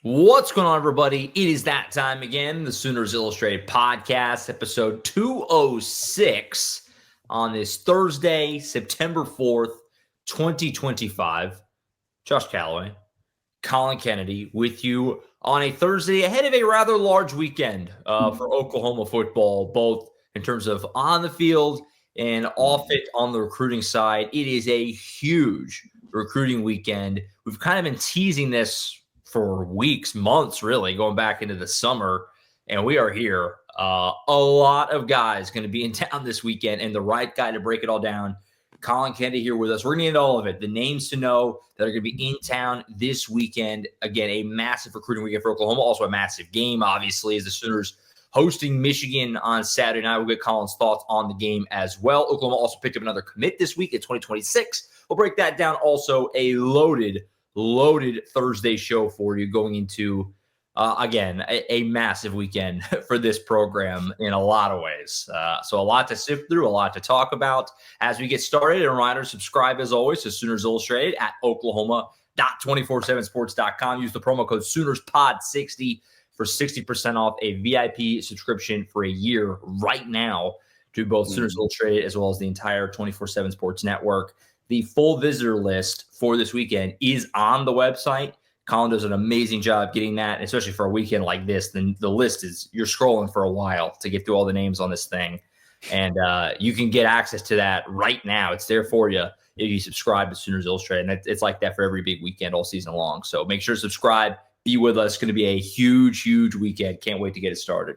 What's going on, everybody? It is that time again. The Sooners Illustrated podcast, episode 206 on this Thursday, September 4th, 2025. Josh Callaway, Collin Kennedy with you on a Thursday ahead of a rather large weekend for Oklahoma football, both in terms of on the field and off it on the recruiting side. It is a huge recruiting weekend. We've kind of been teasing this for weeks, months, really, going back into the summer, and we are here. A lot of guys going to be in town this weekend, and the right guy to break it all down, Collin Kennedy, here with us. We're going to get into all of it. The names to know that are going to be in town this weekend. Again, a massive recruiting weekend for Oklahoma. Also a massive game, obviously, as the Sooners hosting Michigan on Saturday night. We'll get Collin's thoughts on the game as well. Oklahoma also picked up another commit this week in 2026. We'll break that down. Also, a loaded Thursday show for you going into, again, a massive weekend for this program in a lot of ways. So a lot to sift through, a lot to talk about. As we get started, a reminder, subscribe as always to Sooners Illustrated at oklahoma.247sports.com. Use the promo code SoonersPod60 for 60% off a VIP subscription for a year right now to both Sooners Illustrated as well as the entire 247 Sports Network. The full visitor list for this weekend is on the website. Collin does an amazing job getting that, especially for a weekend like this. The list is, you're scrolling for a while to get through all the names on this thing. And you can get access to that right now. It's there for you if you subscribe to Sooners Illustrated. And it's like that for every big weekend all season long. So make sure to subscribe. Be with us. It's going to be a huge, huge weekend. Can't wait to get it started.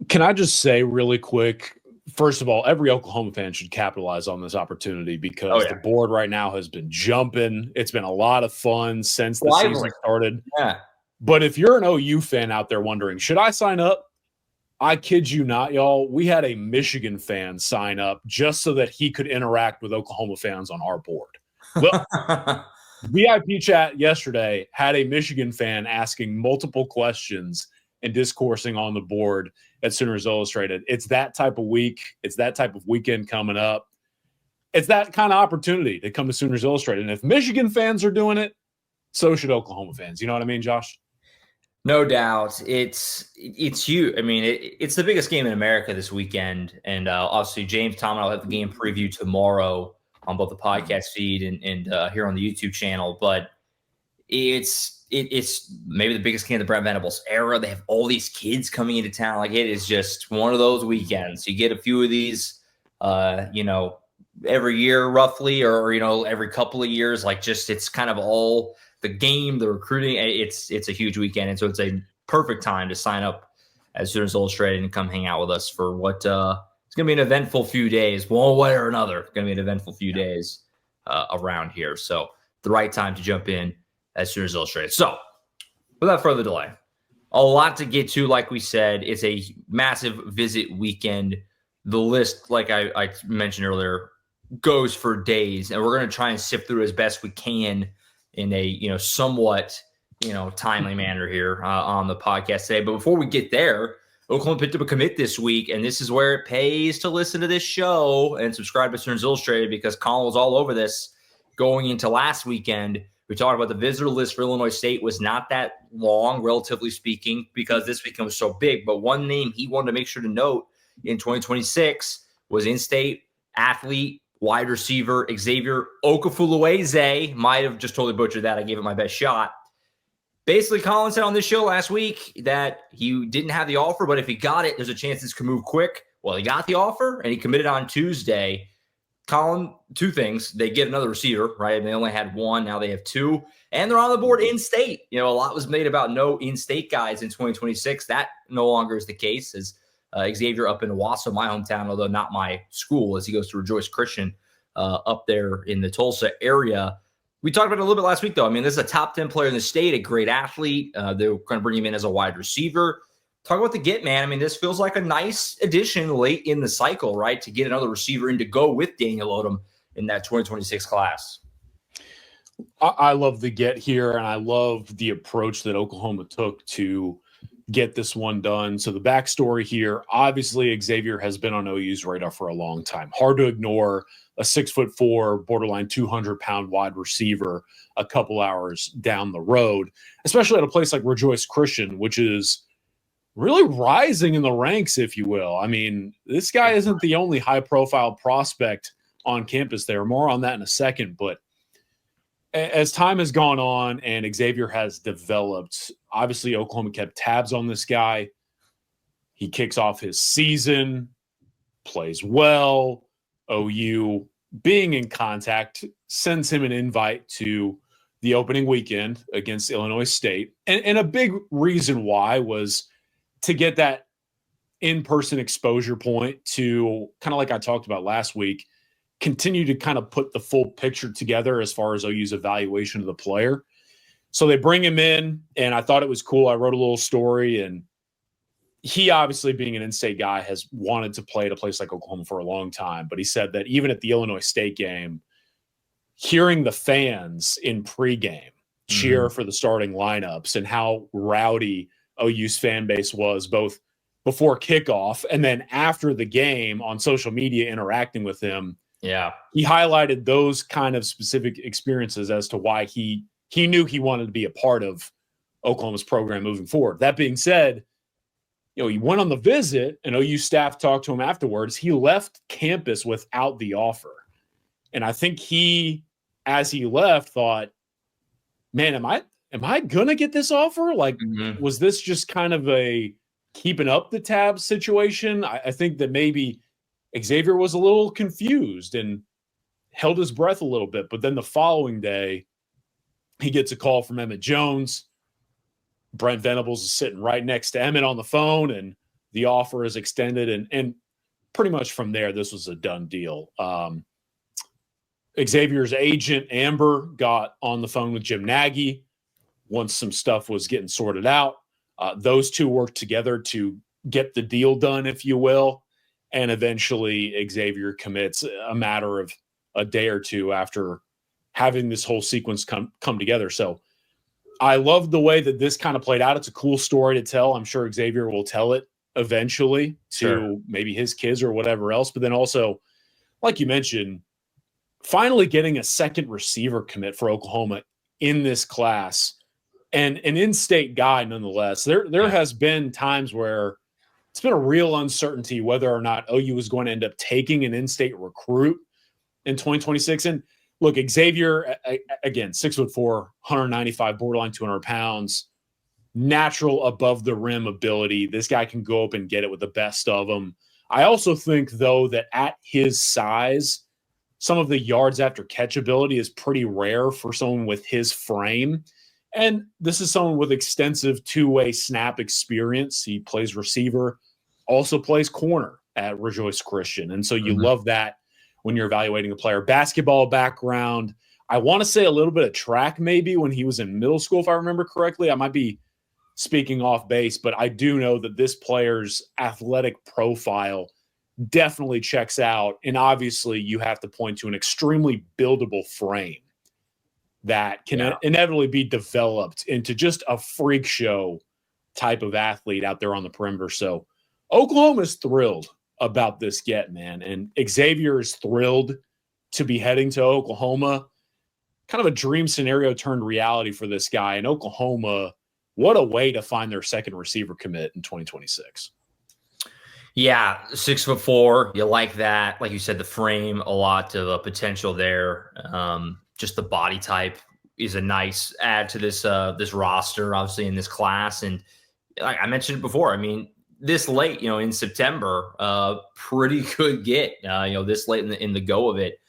Can I just say really quick, first of all, every Oklahoma fan should capitalize on this opportunity because the board right now has been jumping. It's been a lot of fun since the season started. Yeah. But if you're an OU fan out there wondering, should I sign up? I kid you not, y'all. We had a Michigan fan sign up just so that he could interact with Oklahoma fans on our board. Well, VIP chat yesterday had a Michigan fan asking multiple questions and discoursing on the board at Sooners Illustrated. It's that type of week. It's that type of weekend coming up. It's that kind of opportunity to come to Sooners Illustrated. And if Michigan fans are doing it, so should Oklahoma fans. You know what I mean, Josh? No doubt. It's huge. I mean, it's the biggest game in America this weekend. And obviously, James, Tom, and I'll have the game preview tomorrow on both the podcast feed and here on the YouTube channel. But it's maybe the biggest game of the Brent Venables era. They have all these kids coming into town. Like, it is just one of those weekends. You get a few of these, every year roughly, or, every couple of years. Like, just, it's kind of all the game, the recruiting. It's a huge weekend. And so it's a perfect time to sign up as Sooners Illustrated and come hang out with us for what it's going to be an eventful few days. One way or another, going to be an eventful few days around here. So the right time to jump in as Sooners Illustrated. So, without further delay, a lot to get to. Like we said, it's a massive visit weekend. The list, like I mentioned earlier, goes for days, and we're going to try and sift through as best we can in a somewhat timely manner here on the podcast today. But before we get there, Oklahoma picked up a commit this week, and this is where it pays to listen to this show and subscribe to Sooners Illustrated because Collin was all over this going into last weekend. We talked about the visitor list for Illinois State was not that long, relatively speaking, because this weekend was so big. But one name he wanted to make sure to note in 2026 was in-state athlete, wide receiver, Xavier Okwufulueze. Might have just totally butchered that. I gave it my best shot. Basically, Collin said on this show last week that he didn't have the offer, but if he got it, there's a chance this could move quick. Well, he got the offer, and he committed on Tuesday. Collin, two things. They get another receiver, right? They only had one. Now they have two. And they're on the board in-state. A lot was made about no in-state guys in 2026. That no longer is the case as Xavier up in Owasso, my hometown, although not my school, as he goes to Rejoice Christian up there in the Tulsa area. We talked about it a little bit last week, though. I mean, this is a top 10 player in the state, a great athlete. They're going to bring him in as a wide receiver. Talk about the get, man. I mean, this feels like a nice addition late in the cycle, right, to get another receiver in to go with Daniel Odom in that 2026 class. I love the get here, and I love the approach that Oklahoma took to get this one done. So the backstory here, obviously Xavier has been on OU's radar for a long time. Hard to ignore a 6'4", borderline 200-pound wide receiver a couple hours down the road, especially at a place like Rejoice Christian, which is really rising in the ranks, if you will. I mean, this guy isn't the only high-profile prospect on campus there. More on that in a second, but as time has gone on and Xavier has developed, obviously Oklahoma kept tabs on this guy. He kicks off his season, plays well. OU, being in contact, sends him an invite to the opening weekend against Illinois State. And a big reason why was to get that in-person exposure point to, kind of like I talked about last week, continue to kind of put the full picture together as far as OU's evaluation of the player. So they bring him in, and I thought it was cool. I wrote a little story, and he, obviously being an in-state guy, has wanted to play at a place like Oklahoma for a long time. But he said that even at the Illinois State game, hearing the fans in pregame cheer for the starting lineups and how rowdy OU's fan base was both before kickoff and then after the game on social media interacting with him. Yeah. He highlighted those kind of specific experiences as to why he knew he wanted to be a part of Oklahoma's program moving forward. That being said, he went on the visit and OU staff talked to him afterwards. He left campus without the offer. And I think he, as he left, thought, man, am I going to get this offer? Like, was this just kind of a keeping up the tabs situation? I think that maybe Xavier was a little confused and held his breath a little bit. But then the following day, he gets a call from Emmett Jones. Brent Venables is sitting right next to Emmett on the phone, and the offer is extended. And pretty much from there, this was a done deal. Xavier's agent, Amber, got on the phone with Jim Nagy once some stuff was getting sorted out. Those two worked together to get the deal done, if you will. And eventually Xavier commits a matter of a day or two after having this whole sequence come together. So I love the way that this kind of played out. It's a cool story to tell. I'm sure Xavier will tell it eventually to maybe his kids or whatever else. But then also, like you mentioned, finally getting a second receiver commit for Oklahoma in this class, and an in-state guy nonetheless. There has been times where it's been a real uncertainty whether or not OU is going to end up taking an in-state recruit in 2026. And look, Xavier, again, 6'4", 195, borderline 200 pounds, natural above the rim ability. This guy can go up and get it with the best of them. I also think, though, that at his size, some of the yards after catch ability is pretty rare for someone with his frame. And this is someone with extensive two-way snap experience. He plays receiver, also plays corner at Rejoice Christian. And so you love that when you're evaluating a player. Basketball background. I want to say a little bit of track maybe when he was in middle school, if I remember correctly. I might be speaking off base, but I do know that this player's athletic profile definitely checks out. And obviously you have to point to an extremely buildable frame that can inevitably be developed into just a freak show type of athlete out there on the perimeter. So Oklahoma is thrilled about this get, man. And Xavier is thrilled to be heading to Oklahoma. Kind of a dream scenario turned reality for this guy. And Oklahoma, what a way to find their second receiver commit in 2026. Yeah, 6'4", you like that. Like you said, the frame, a lot of potential there. Just the body type is a nice add to this this roster, obviously in this class. And like I mentioned it before, I mean, this late, in September, pretty good get. This late in the go of it,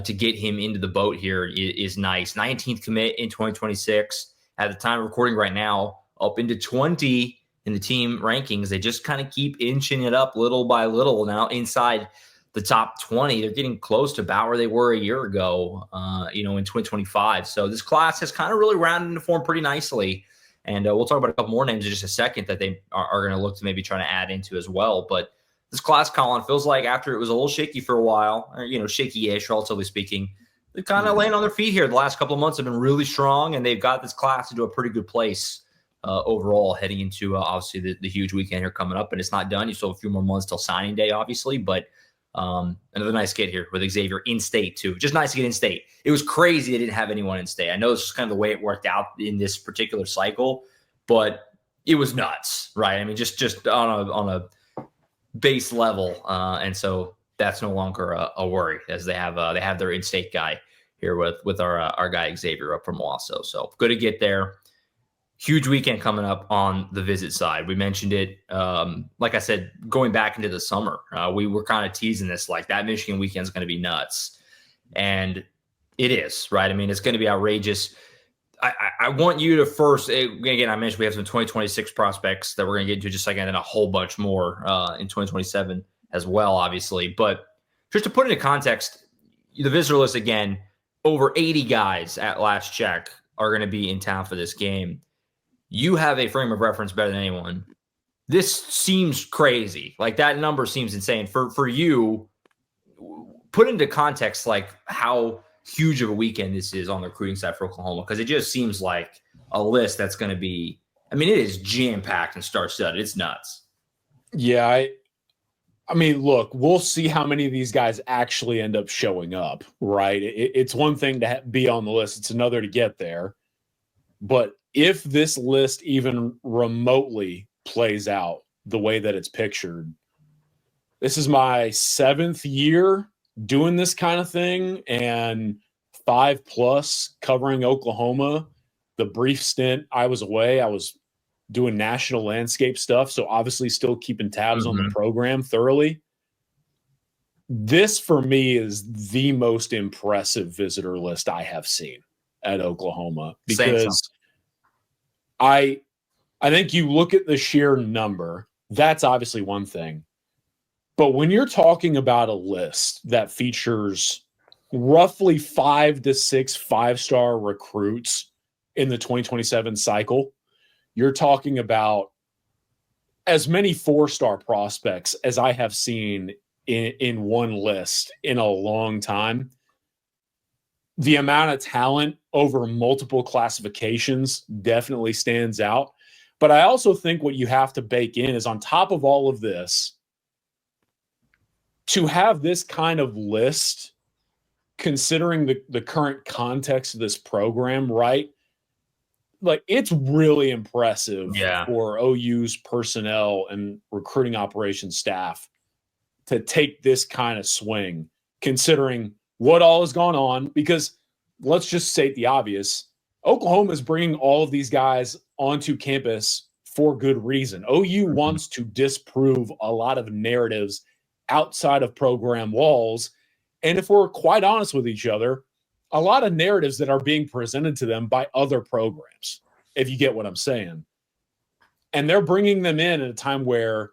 to get him into the boat here is nice. 19th commit in 2026. At the time of recording right now, up into 20 in the team rankings. They just kind of keep inching it up little by little. Now inside the top 20, they're getting close to about where they were a year ago, in 2025. So this class has kind of really rounded into form pretty nicely. And we'll talk about a couple more names in just a second that they are going to look to maybe try to add into as well. But this class, Collin, feels like after it was a little shaky for a while, or, shaky-ish, relatively speaking, they're kind of laying on their feet here. The last couple of months have been really strong, and they've got this class into a pretty good place overall heading into obviously the huge weekend here coming up. And it's not done. You still have a few more months till signing day, obviously. But another nice get here with Xavier in state, too. Just nice to get in state. It was crazy they didn't have anyone in state. I know this is kind of the way it worked out in this particular cycle, but it was nuts, right? I mean, just on a base level. And so that's no longer a worry, as they have their in-state guy here with our guy Xavier up from Wausau. So good to get there. Huge weekend coming up on the visit side. We mentioned it. Like I said, going back into the summer, we were kind of teasing this, like that Michigan weekend is going to be nuts. And it is, right? I mean, it's going to be outrageous. I want you to first, again, I mentioned we have some 2026 prospects that we're going to get into just a second, and a whole bunch more in 2027 as well, obviously. But just to put it into context, the visitor list, again, over 80 guys at last check are going to be in town for this game. You have a frame of reference better than anyone. This seems crazy. Like, that number seems insane. For you, put into context, like, how huge of a weekend this is on the recruiting side for Oklahoma, because it just seems like a list that's going to be, I mean, it is jam-packed and star-studded. It's nuts. Yeah, I mean, look, we'll see how many of these guys actually end up showing up, right? It's one thing to be on the list. It's another to get there. But if this list even remotely plays out the way that it's pictured, this is my 7th year doing this kind of thing, and 5+ covering Oklahoma. The brief stint I was away, I was doing national landscape stuff, so obviously still keeping tabs on the program thoroughly. This, for me, is the most impressive visitor list I have seen at Oklahoma, because I think you look at the sheer number, that's obviously one thing. But when you're talking about a list that features roughly 5 to 6 5-star recruits in the 2027 cycle, you're talking about as many 4-star prospects as I have seen in one list in a long time. The amount of talent over multiple classifications definitely stands out. But I also think what you have to bake in is, on top of all of this, to have this kind of list, considering the current context of this program, right? Like, it's really impressive for OU's personnel and recruiting operations staff to take this kind of swing, considering what all has gone on. Because let's just state the obvious, Oklahoma is bringing all of these guys onto campus for good reason. OU wants to disprove a lot of narratives outside of program walls. And if we're quite honest with each other, a lot of narratives that are being presented to them by other programs, if you get what I'm saying. And they're bringing them in at a time where,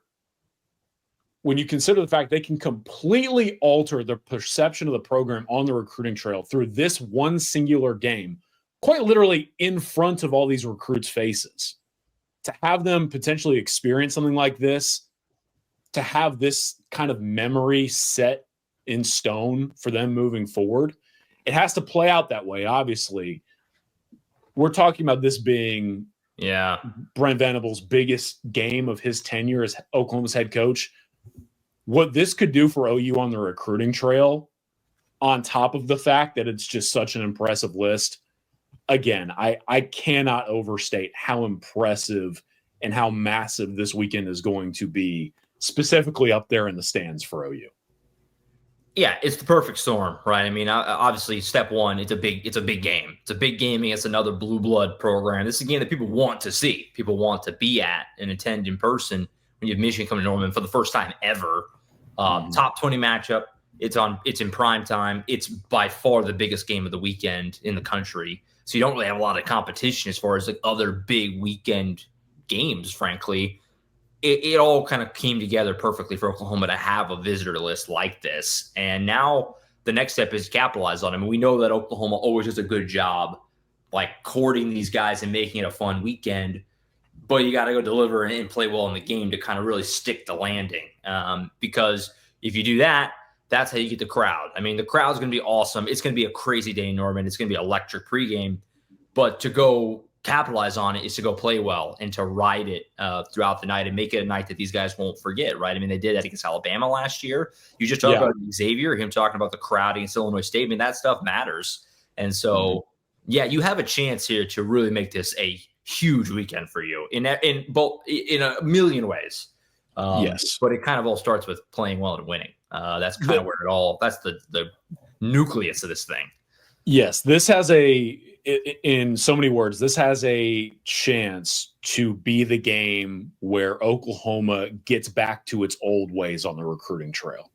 when you consider the fact they can completely alter the perception of the program on the recruiting trail through this one singular game, quite literally in front of all these recruits' faces, to have them potentially experience something like this, to have this kind of memory set in stone for them moving forward, it has to play out that way. Obviously, we're talking about this being Brent Venables' biggest game of his tenure as Oklahoma's head coach. What this could do for OU on the recruiting trail, on top of the fact that it's just such an impressive list, again, I cannot overstate how impressive and how massive this weekend is going to be, specifically up there in the stands for OU. Yeah, it's the perfect storm, right? I mean, obviously, step one, it's a big game. It's a big game against another blue blood program. This is a game that people want to see, people want to be at and attend in person. When you have Michigan coming to Norman for the first time ever, top 20 matchup. It's in prime time. It's by far the biggest game of the weekend in the country. So you don't really have a lot of competition as far as like other big weekend games, frankly. It all kind of came together perfectly for Oklahoma to have a visitor list like this. And now the next step is to capitalize on it. I mean, we know that Oklahoma always does a good job like courting these guys and making it a fun weekend, but you got to go deliver and play well in the game to kind of really stick the landing. Because if you do that, that's how you get the crowd. I mean, the crowd's going to be awesome. It's going to be a crazy day in Norman. It's going to be electric pregame. But to go capitalize on it is to go play well and to ride it throughout the night and make it a night that these guys won't forget, right? I mean, they did that against Alabama last year. You just talked about Xavier, him talking about the crowd against Illinois State. I mean, that stuff matters. And so, yeah, you have a chance here to really make this a huge weekend for you in a million ways. Yes. But it kind of all starts with playing well and winning. That's kind of where that's the nucleus of this thing. Yes, this has in so many words, this has a chance to be the game where Oklahoma gets back to its old ways on the recruiting trail.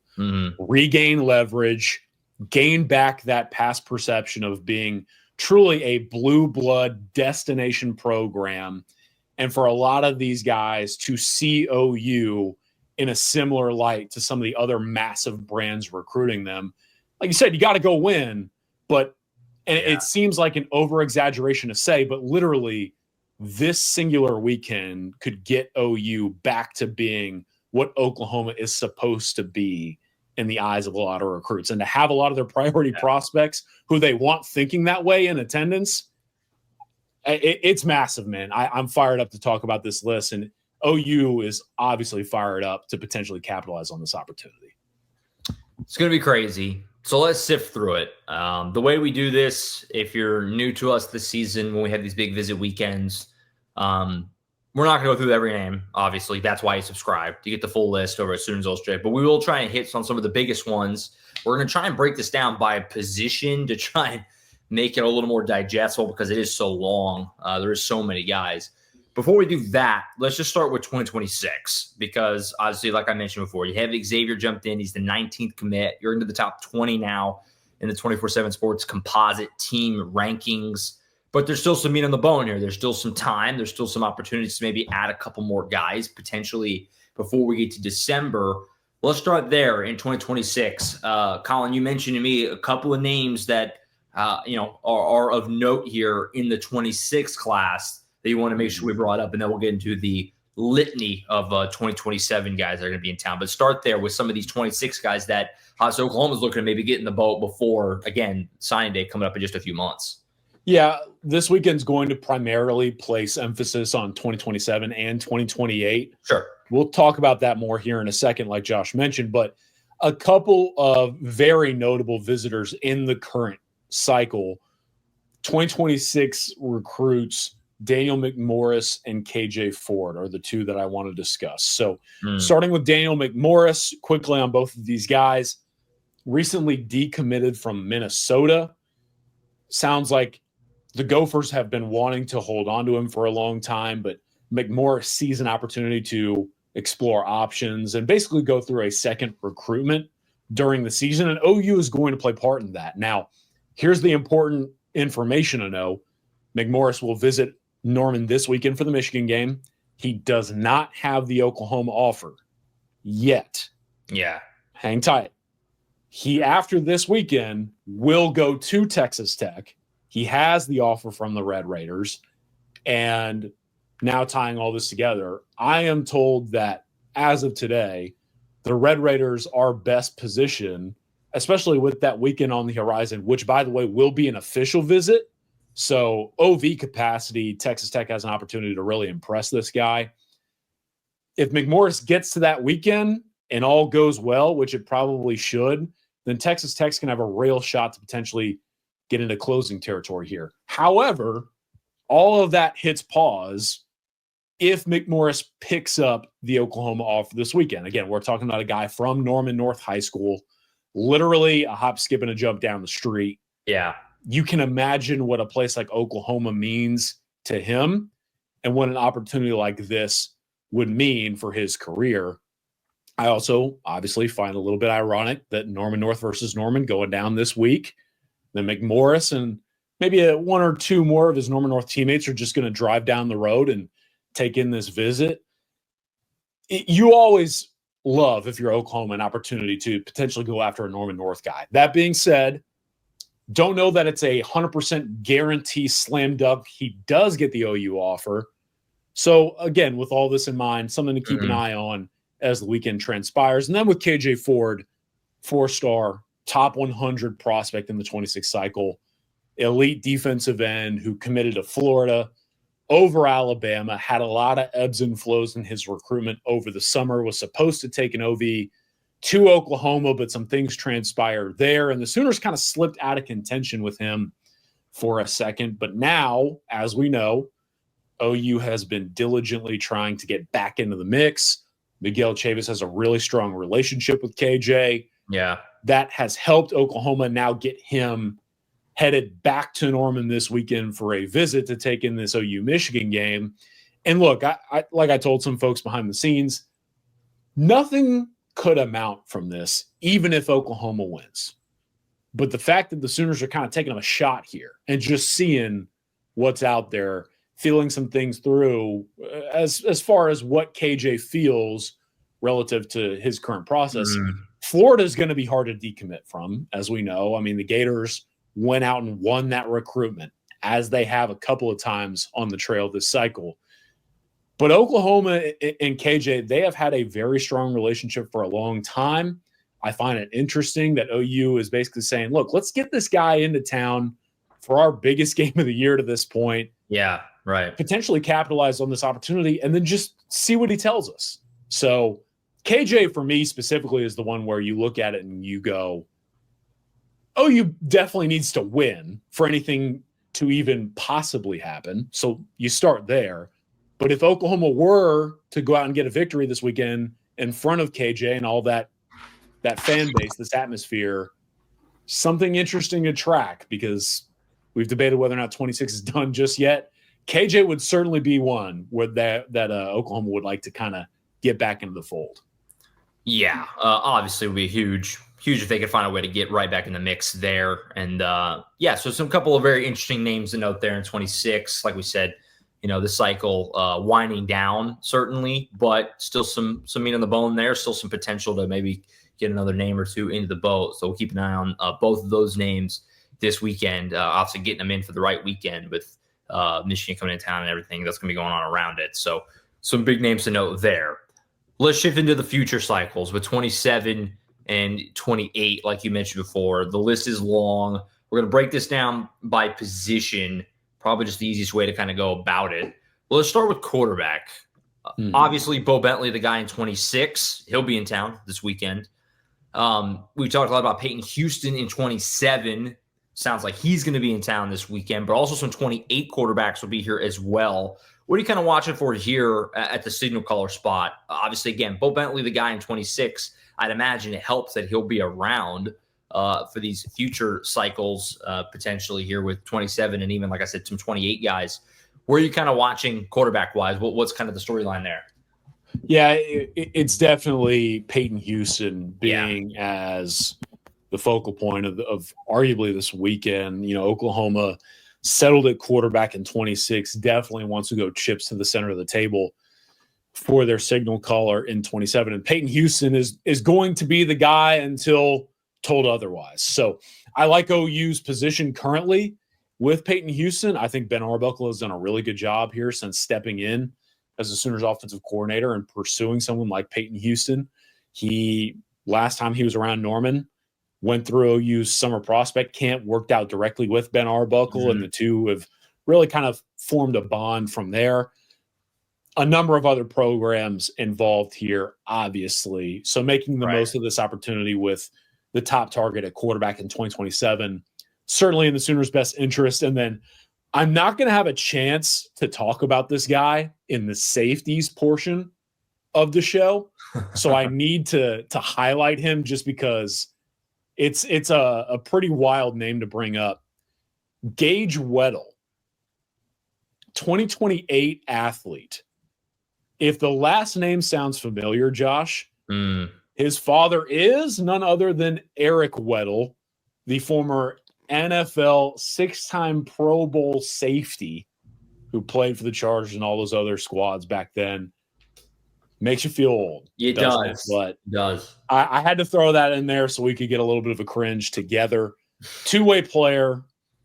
Regain leverage, gain back that past perception of being truly a blue blood destination program. And for a lot of these guys to see OU in a similar light to some of the other massive brands recruiting them. Like you said, you got to go win, but it seems like an over-exaggeration to say, but literally this singular weekend could get OU back to being what Oklahoma is supposed to be in the eyes of a lot of recruits. And to have a lot of their priority prospects who they want thinking that way in attendance, it's massive, man. I'm fired up to talk about this list, and OU is obviously fired up to potentially capitalize on this opportunity. It's going to be crazy. So let's sift through it. The way we do this, if you're new to us this season, when we have these big visit weekends, we're not going to go through every name, obviously. That's why you subscribe, to get the full list over at Students Illustrated. But we will try and hit on some of the biggest ones. We're going to try and break this down by position to try and make it a little more digestible because it is so long. There is so many guys. Before we do that, let's just start with 2026 because obviously, like I mentioned before, you have Xavier jumped in. He's the 19th commit. You're into the top 20 now in the 24/7 Sports composite team rankings. But there's still some meat on the bone here. There's still some time. There's still some opportunities to maybe add a couple more guys potentially before we get to December. Let's start there in 2026. Collin, you mentioned to me a couple of names that are of note here in the 26 class that you want to make sure we brought up, and then we'll get into the litany of 2027 guys that are going to be in town. But start there with some of these 26 guys that Oklahoma's looking to maybe get in the boat before, again, signing day coming up in just a few months. Yeah, this weekend's going to primarily place emphasis on 2027 and 2028. Sure. We'll talk about that more here in a second, like Josh mentioned, but a couple of very notable visitors in the current cycle, 2026 recruits Daniel McMorris and KJ Ford are the two that I want to discuss. So starting with Daniel McMorris, quickly on both of these guys, recently decommitted from Minnesota. Sounds like the Gophers have been wanting to hold on to him for a long time, but McMorris sees an opportunity to explore options and basically go through a second recruitment during the season. And OU is going to play part in that. Now, here's the important information to know. McMorris will visit Norman this weekend for the Michigan game. He does not have the Oklahoma offer yet. Yeah. Hang tight. He, after this weekend, will go to Texas Tech. He has the offer from the Red Raiders. And now tying all this together, I am told that as of today, the Red Raiders are best positioned, especially with that weekend on the horizon, which, by the way, will be an official visit. So OV capacity, Texas Tech has an opportunity to really impress this guy. If McMorris gets to that weekend and all goes well, which it probably should, then Texas Tech's going to have a real shot to potentially get into closing territory here. However, all of that hits pause if McMorris picks up the Oklahoma offer this weekend. Again, we're talking about a guy from Norman North High School, literally a hop, skip, and a jump down the street. Yeah. You can imagine what a place like Oklahoma means to him and what an opportunity like this would mean for his career. I also obviously find a little bit ironic that Norman North versus Norman going down this week. Then McMorris and maybe one or two more of his Norman North teammates are just going to drive down the road and take in this visit. You always love, if you're Oklahoma, an opportunity to potentially go after a Norman North guy. That being said, don't know that it's a 100% guarantee slam dunk. He does get the OU offer. So, again, with all this in mind, something to keep an eye on as the weekend transpires. And then with KJ Ford, 4-star, top 100 prospect in the 26 cycle, elite defensive end who committed to Florida. over Alabama, had a lot of ebbs and flows in his recruitment over the summer, was supposed to take an OV to Oklahoma, but some things transpired there, and the Sooners kind of slipped out of contention with him for a second. But now, as we know, OU has been diligently trying to get back into the mix. Miguel Chavis has a really strong relationship with KJ. Yeah. That has helped Oklahoma now get him headed back to Norman this weekend for a visit to take in this OU Michigan game. And look, I like I told some folks behind the scenes, nothing could amount from this, even if Oklahoma wins. But the fact that the Sooners are kind of taking a shot here and just seeing what's out there, feeling some things through as far as what KJ feels relative to his current process. Florida is going to be hard to decommit from, as we know. I mean, the Gators went out and won that recruitment, as they have a couple of times on the trail this cycle. But Oklahoma and KJ, they have had a very strong relationship for a long time. I find it interesting that OU is basically saying, look, let's get this guy into town for our biggest game of the year to this point. Yeah, right. Potentially capitalize on this opportunity and then just see what he tells us. So KJ, for me specifically, is the one where you look at it and you go, OU definitely needs to win for anything to even possibly happen. So you start there. But if Oklahoma were to go out and get a victory this weekend in front of KJ and all that fan base, this atmosphere, something interesting to track, because we've debated whether or not 26 is done just yet. KJ would certainly be one where that Oklahoma would like to kind of get back into the fold. Yeah, obviously it would be huge if they could find a way to get right back in the mix there. And so some couple of very interesting names to note there in 26. Like we said, the cycle winding down certainly, but still some meat on the bone there, still some potential to maybe get another name or two into the boat. So we'll keep an eye on both of those names this weekend, obviously getting them in for the right weekend with Michigan coming into town and everything that's going to be going on around it. So some big names to note there. Let's shift into the future cycles with 27 and 28, like you mentioned before. The list is long. We're going to break this down by position, probably just the easiest way to kind of go about it. Well, let's start with quarterback. Obviously, Bo Bentley, the guy in 26, he'll be in town this weekend. We talked a lot about Peyton Houston in 27. Sounds like he's going to be in town this weekend, but also some 28 quarterbacks will be here as well. What are you kind of watching for here at the signal caller spot? Obviously, again, Bo Bentley, the guy in 26, I'd imagine it helps that he'll be around for these future cycles potentially here with 27 and even, like I said, some 28 guys. Where are you kind of watching quarterback-wise? What's kind of the storyline there? Yeah, it's definitely Peyton Houston being as the focal point of arguably this weekend. Oklahoma settled at quarterback in 26, definitely wants to go chips to the center of the table for their signal caller in 27. And Peyton Houston is going to be the guy until told otherwise. So I like OU's position currently with Peyton Houston. I think Ben Arbuckle has done a really good job here since stepping in as the Sooners offensive coordinator and pursuing someone like Peyton Houston. Last time he was around Norman, went through OU's summer prospect camp, worked out directly with Ben Arbuckle, and the two have really kind of formed a bond from there. A number of other programs involved here, obviously. So making the most of this opportunity with the top target at quarterback in 2027, certainly in the Sooners' best interest. And then I'm not going to have a chance to talk about this guy in the safeties portion of the show. So I need to highlight him just because it's a pretty wild name to bring up. Gage Weddle, 2028 athlete. If the last name sounds familiar, Josh, his father is none other than Eric Weddle, the former NFL 6-time Pro Bowl safety who played for the Chargers and all those other squads back then. Makes you feel old. It does. But it does. I had to throw that in there so we could get a little bit of a cringe together. Two-way player,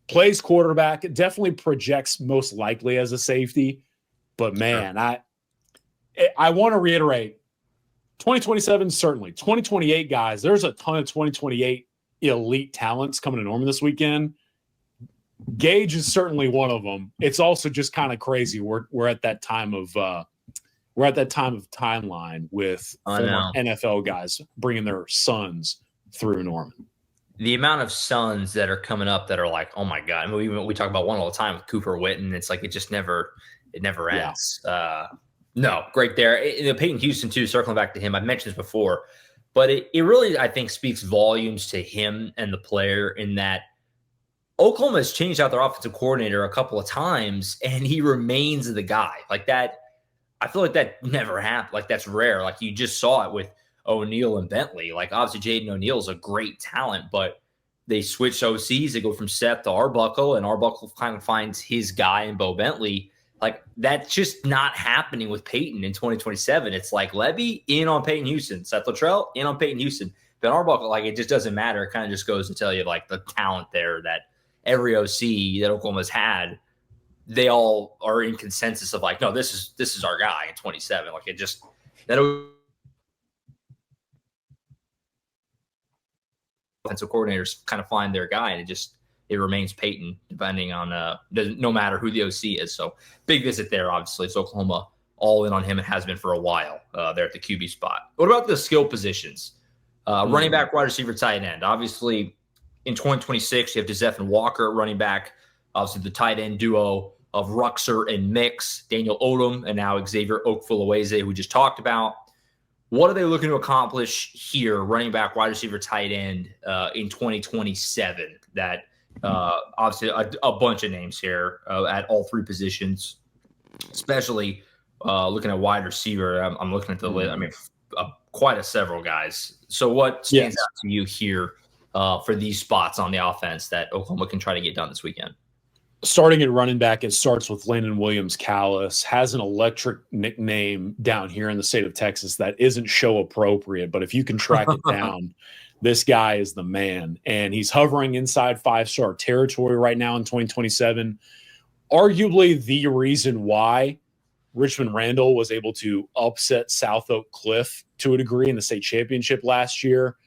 plays quarterback, definitely projects most likely as a safety. But, man, I want to reiterate, 2027, certainly. 2028, guys, there's a ton of 2028 elite talents coming to Norman this weekend. Gage is certainly one of them. It's also just kind of crazy. We're at that time of timeline with former NFL guys bringing their sons through Norman. The amount of sons that are coming up that are like, oh my God. I mean, we talk about one all the time with Cooper Witten. It's like it never ends. No, great there. Peyton Houston, too, circling back to him. I've mentioned this before, but it really, I think, speaks volumes to him and the player in that Oklahoma has changed out their offensive coordinator a couple of times, and he remains the guy. Like that, I feel like that never happened. Like that's rare. Like you just saw it with O'Neal and Bentley. Like obviously Jaden O'Neal is a great talent, but they switch OCs. They go from Seth to Arbuckle, and Arbuckle kind of finds his guy in Bo Bentley. Like that's just not happening with Peyton in 2027. It's like Levy in on Peyton Houston, Seth Luttrell in on Peyton Houston, Ben Arbuckle. Like it just doesn't matter. It kind of just goes to tell you like the talent there that every OC that Oklahoma's had, they all are in consensus of like, no, this is our guy in 27. Like it just that offensive coordinators kind of find their guy, and it remains Peyton depending on no matter who the OC is. So big visit there. Obviously, it's Oklahoma all in on him. It has been for a while there at the QB spot. What about the skill positions? Running back, wide receiver, tight end. Obviously, in 2026, you have DeZeph and Walker at running back. Obviously, the tight end duo of Ruxer and Mix, Daniel Odom, and now Xavier Okwufulueze, who we just talked about. What are they looking to accomplish here, running back, wide receiver, tight end, in 2027? That obviously a bunch of names here at all three positions, especially looking at wide receiver. I'm looking at the list. I mean, quite a several guys. So what stands out to you here for these spots on the offense that Oklahoma can try to get done this weekend? Starting at running back, it starts with Landon Williams-Callis, has an electric nickname down here in the state of Texas that isn't show appropriate, but if you can track it down, this guy is the man. And he's hovering inside 5-star territory right now in 2027. Arguably the reason why Richmond Randall was able to upset South Oak Cliff to a degree in the state championship last year.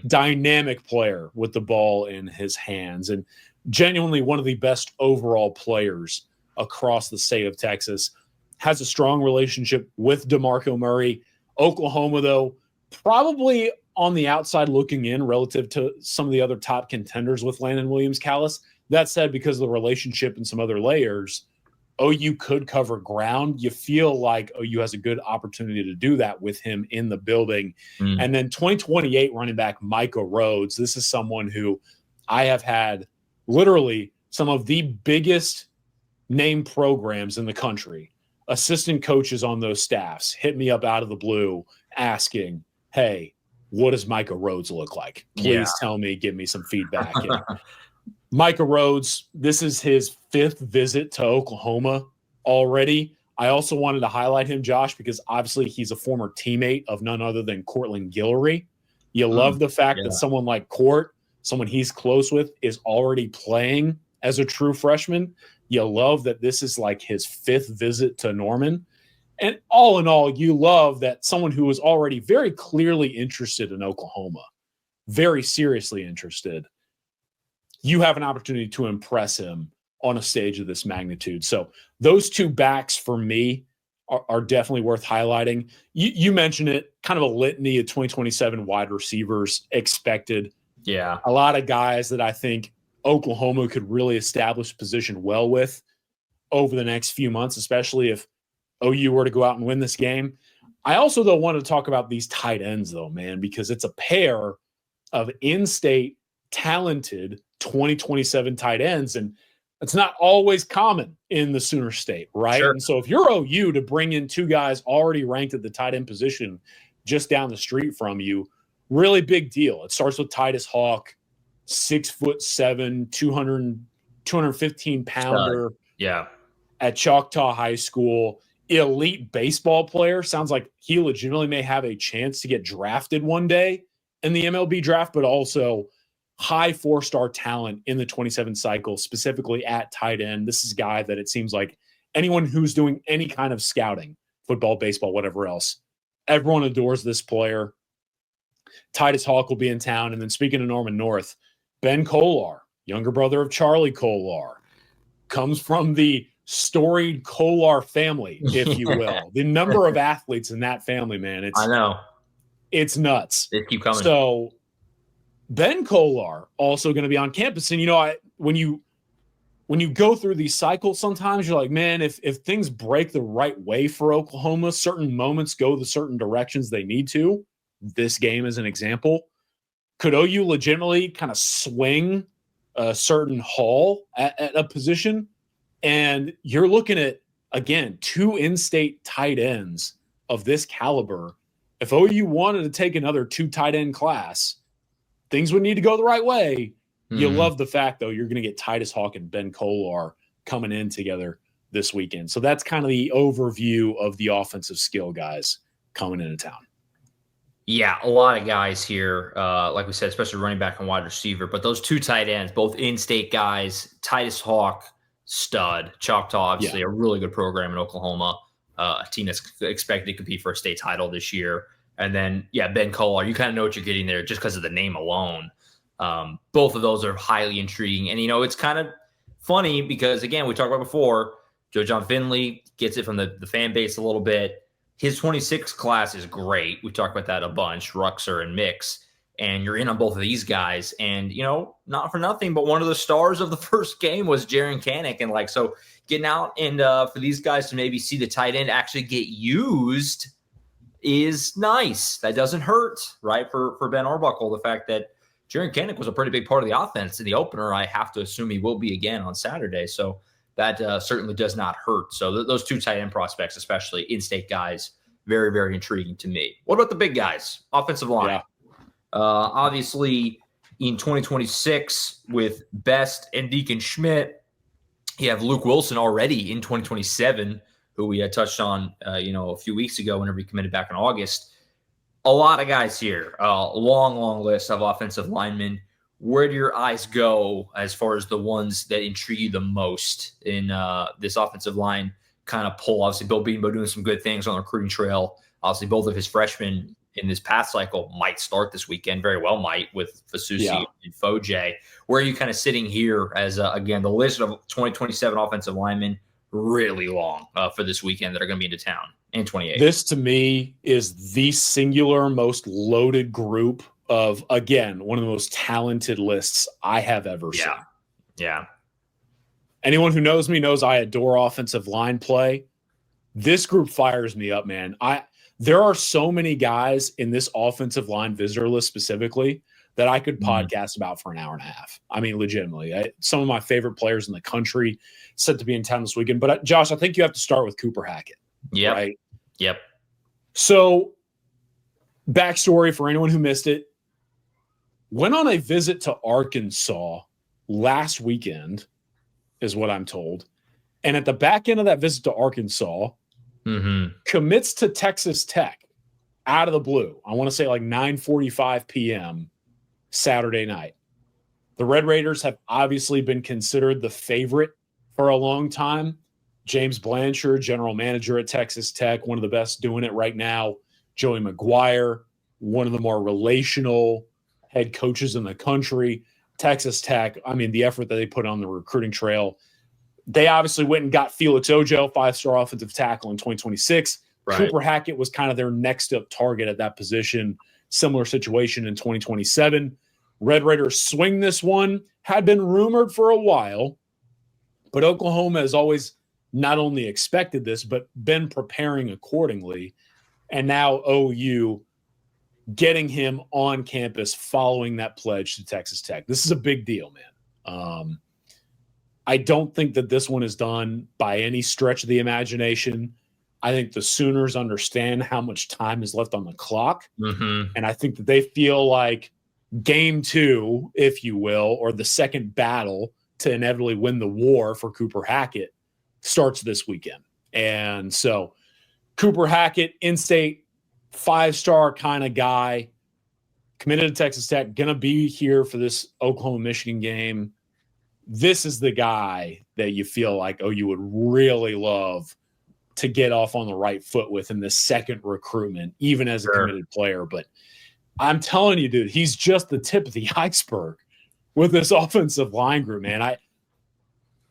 Dynamic player with the ball in his hands and genuinely one of the best overall players across the state of Texas. Has a strong relationship with DeMarco Murray. Oklahoma, though, probably on the outside looking in relative to some of the other top contenders with Landon Williams-Callis. That said, because of the relationship and some other layers, OU could cover ground. You feel like OU has a good opportunity to do that with him in the building. And then 2028 running back Micah Rhodes. This is someone who I have had literally some of the biggest name programs in the country. Assistant coaches on those staffs hit me up out of the blue asking, hey, what does Micah Rhodes look like? Please tell me, give me some feedback. Micah Rhodes, this is his 5th visit to Oklahoma already. I also wanted to highlight him, Josh, because obviously he's a former teammate of none other than Cortland Guillory. You love the fact that someone like Court, someone he's close with, is already playing as a true freshman. You love that this is like his 5th visit to Norman. And all in all, you love that someone who was already very clearly interested in Oklahoma, very seriously interested, you have an opportunity to impress him on a stage of this magnitude. So those two backs for me are definitely worth highlighting. You mentioned it, kind of a litany of 2027 wide receivers expected. Yeah. A lot of guys that I think Oklahoma could really establish position well with over the next few months, especially if OU were to go out and win this game. I also, though, want to talk about these tight ends, though, man, because it's a pair of in-state talented 2027 tight ends, and it's not always common in the Sooner State, right? Sure. And so if you're OU to bring in two guys already ranked at the tight end position just down the street from you, really big deal. It starts with Titus Hawk, 6'7", 215 pounder. Yeah. At Choctaw High School, elite baseball player. Sounds like he legitimately may have a chance to get drafted one day in the MLB draft, but also high 4-star talent in the 27 cycle, specifically at tight end. This is a guy that it seems like anyone who's doing any kind of scouting, football, baseball, whatever else, everyone adores this player. Titus Hawk will be in town. And then speaking of Norman North, Ben Kolar, younger brother of Charlie Kolar, comes from the storied Kolar family, if you will. The number of athletes in that family, man, I know. It's nuts. They keep coming. So Ben Kolar also going to be on campus. And, when you go through these cycles, sometimes you're like, man, if things break the right way for Oklahoma, certain moments go the certain directions they need to. This game is an example. Could OU legitimately kind of swing a certain haul at a position? And you're looking at, again, 2 in-state tight ends of this caliber. If OU wanted to take another 2 tight end class, things would need to go the right way. You love the fact, though, you're going to get Titus Hawk and Ben Kolar coming in together this weekend. So that's kind of the overview of the offensive skill guys coming into town. Yeah, a lot of guys here, like we said, especially running back and wide receiver. But those 2 tight ends, both in-state guys, Titus Hawk, stud. Choctaw, obviously, a really good program in Oklahoma, a team that's expected to compete for a state title this year. And then, Ben Kolar, you kind of know what you're getting there just because of the name alone. Both of those are highly intriguing. And, it's kind of funny because, again, we talked about before, Joe John Finley gets it from the fan base a little bit. His 26 class is great. We talked about that a bunch, Ruxer and Mix. And you're in on both of these guys. And, not for nothing, but one of the stars of the first game was Jaren Kanak. And, so getting out and for these guys to maybe see the tight end actually get used is nice. That doesn't hurt, right, for Ben Arbuckle, the fact that Jaren Kanak was a pretty big part of the offense in the opener. I have to assume he will be again on Saturday. So that certainly does not hurt. So those 2 tight end prospects, especially in-state guys, very, very intriguing to me. What about the big guys? Offensive line. Yeah. Obviously, in 2026 with Best and Deacon Schmidt, you have Luke Wilson already in 2027, who we had touched on a few weeks ago whenever he committed back in August. A lot of guys here, long list of offensive linemen. Where do your eyes go as far as the ones that intrigue you the most in this offensive line kind of pull? Obviously, Bill Beanbo doing some good things on the recruiting trail. Obviously, both of his freshmen in this past cycle might start this weekend, very well might, with Fasusi and Foje. Where are you kind of sitting here as, again, the list of 2027 offensive linemen, really long for this weekend that are going to be into town in 28? This, to me, is the singular most loaded group of, again, one of the most talented lists I have ever seen. Yeah. Anyone who knows me knows I adore offensive line play. This group fires me up, man. There are so many guys in this offensive line visitor list specifically that I could podcast about for an hour and a half. I mean, legitimately. Some of my favorite players in the country set to be in town this weekend. But, Josh, I think you have to start with Cooper Hackett. Yep. Right? Yep. So, backstory for anyone who missed it. Went on a visit to Arkansas last weekend, is what I'm told. And at the back end of that visit to Arkansas, commits to Texas Tech out of the blue. I want to say 9:45 p.m. Saturday night. The Red Raiders have obviously been considered the favorite for a long time. James Blanchard, general manager at Texas Tech, one of the best doing it right now. Joey McGuire, one of the more relational head coaches in the country. Texas Tech, I mean, the effort that they put on the recruiting trail. They obviously went and got Felix Ojo, 5-star offensive tackle in 2026. Right. Cooper Hackett was kind of their next up target at that position. Similar situation in 2027. Red Raiders swing this one. Had been rumored for a while, but Oklahoma has always not only expected this, but been preparing accordingly. And now OU getting him on campus following that pledge to Texas Tech. This is a big deal, man. I don't think that this one is done by any stretch of the imagination. I think the Sooners understand how much time is left on the clock. And I think that they feel like game 2, if you will, or the second battle to inevitably win the war for Cooper Hackett starts this weekend. And so Cooper Hackett, in-state, 5-star kind of guy, committed to Texas Tech, going to be here for this Oklahoma-Michigan game. This is the guy that you feel like, you would really love to get off on the right foot with in the second recruitment, even as a committed player. But I'm telling you, dude, he's just the tip of the iceberg with this offensive line group, man.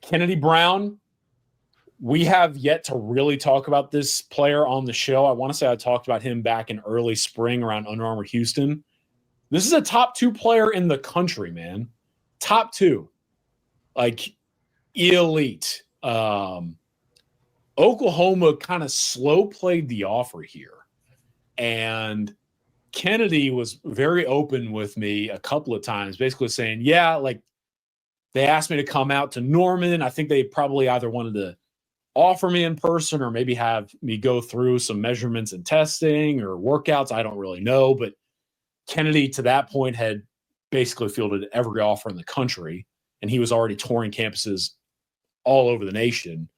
Kennedy Brown, we have yet to really talk about this player on the show. I want to say I talked about him back in early spring around Under Armour Houston. This is a top 2 player in the country, man. Top 2. Like, elite. Oklahoma kind of slow played the offer here. And Kennedy was very open with me a couple of times, basically saying, yeah, like, they asked me to come out to Norman. I think they probably either wanted to offer me in person or maybe have me go through some measurements and testing or workouts. I don't really know. But Kennedy, to that point, had basically fielded every offer in the country, and he was already touring campuses all over the nation.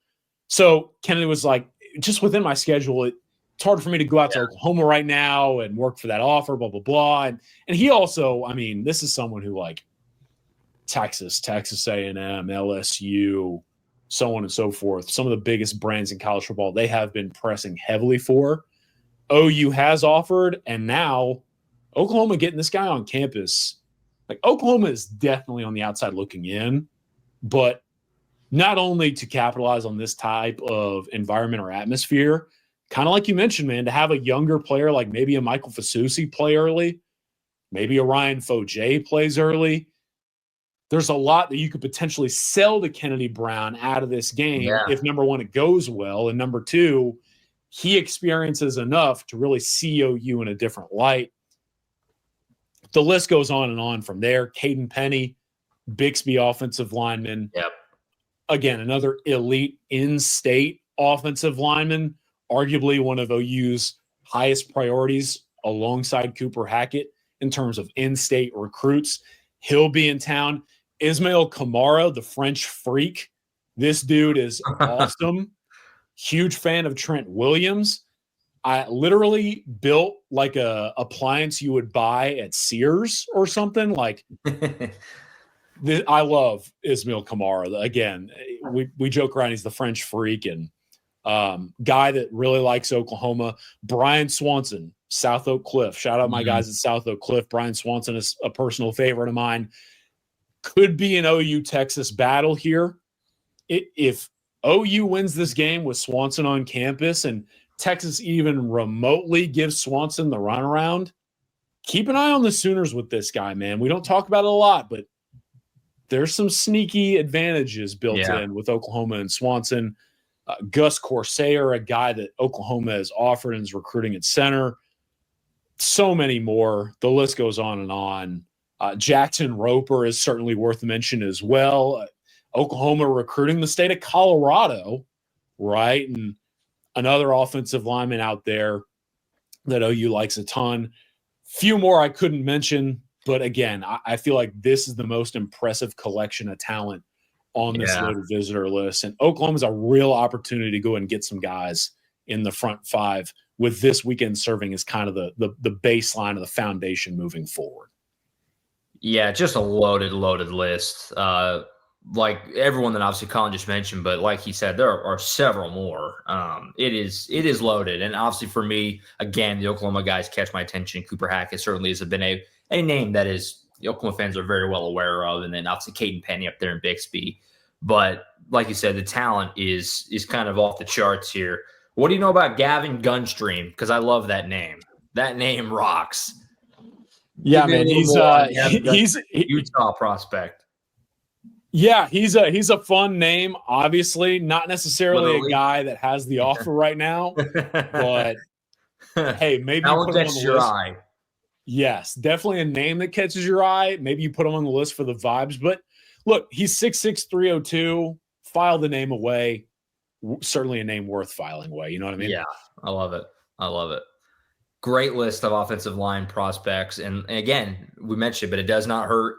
So Kennedy was like, just within my schedule, it's hard for me to go out to Oklahoma right now and work for that offer, blah, blah, blah. And he also, I mean, this is someone who, like, Texas A&M, LSU, so on and so forth, some of the biggest brands in college football, they have been pressing heavily for. OU has offered, and now Oklahoma getting this guy on campus. Like, Oklahoma is definitely on the outside looking in, but not only to capitalize on this type of environment or atmosphere, kind of like you mentioned, man, to have a younger player like maybe a Michael Fasusi play early, maybe a Ryan Foje plays early. There's a lot that you could potentially sell to Kennedy Brown out of this game if, number one, it goes well, and number two, he experiences enough to really see OU in a different light. The list goes on and on from there. Caden Penny, Bixby offensive lineman. Yep. Again, another elite in-state offensive lineman, arguably one of OU's highest priorities alongside Cooper Hackett in terms of in-state recruits. He'll be in town. Ismail Kamara, the French freak. This dude is awesome. Huge fan of Trent Williams. I literally built like a appliance you would buy at Sears or something. Like, I love Ismail Kamara. Again, we joke around, he's the French freak, and guy that really likes Oklahoma. Brian Swanson, South Oak Cliff. Shout out my guys at South Oak Cliff. Brian Swanson is a personal favorite of mine. Could be an OU-Texas battle here. If OU wins this game with Swanson on campus and Texas even remotely gives Swanson the runaround, keep an eye on the Sooners with this guy, man. We don't talk about it a lot, but there's some sneaky advantages built in with Oklahoma and Swanson. Gus Corsair, a guy that Oklahoma has offered and is recruiting at center. So many more. The list goes on and on. Jackson Roper is certainly worth mention as well. Oklahoma recruiting the state of Colorado, right? And another offensive lineman out there that OU likes a ton. Few more I couldn't mention, but again, I feel like this is the most impressive collection of talent on this loaded visitor list. And Oklahoma's a real opportunity to go and get some guys in the front five, with this weekend serving as kind of the baseline of the foundation moving forward. Yeah, just a loaded list. Like everyone that obviously Collin just mentioned, but like he said, there are several more. It is loaded. And obviously for me, again, the Oklahoma guys catch my attention. Cooper Hackett certainly has been a name that is the Oklahoma fans are very well aware of. And then obviously Caden Penny up there in Bixby. But like you said, the talent is kind of off the charts here. What do you know about Gavin Gunstream? Because I love that name. That name rocks. Yeah, man, he's Utah prospect. Yeah, he's a fun name. Obviously, not necessarily a guy that has the offer right now, but hey, maybe you put him on the your list. Eye. Yes, definitely a name that catches your eye. Maybe you put him on the list for the vibes. But look, he's 6'6", 302. File the name away. Certainly a name worth filing away. You know what I mean? Yeah, I love it. Great list of offensive line prospects. And again, we mentioned, but it does not hurt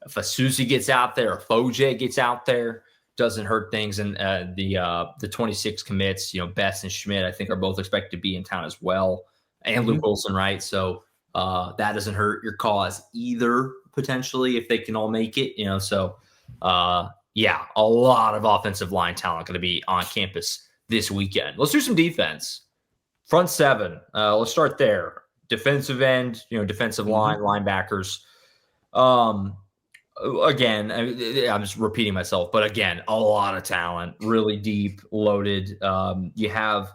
if a Susie gets out there, a Foje gets out there, doesn't hurt things. And the 26 commits, Best and Schmidt, I think, are both expected to be in town as well. And Luke Wilson, right? So that doesn't hurt your cause either, potentially, if they can all make it, So, yeah, a lot of offensive line talent going to be on campus this weekend. Let's do some defense. Front seven. Let's start there. Defensive end, defensive line, linebackers. Again, I'm just repeating myself, but again, a lot of talent, really deep, loaded. You have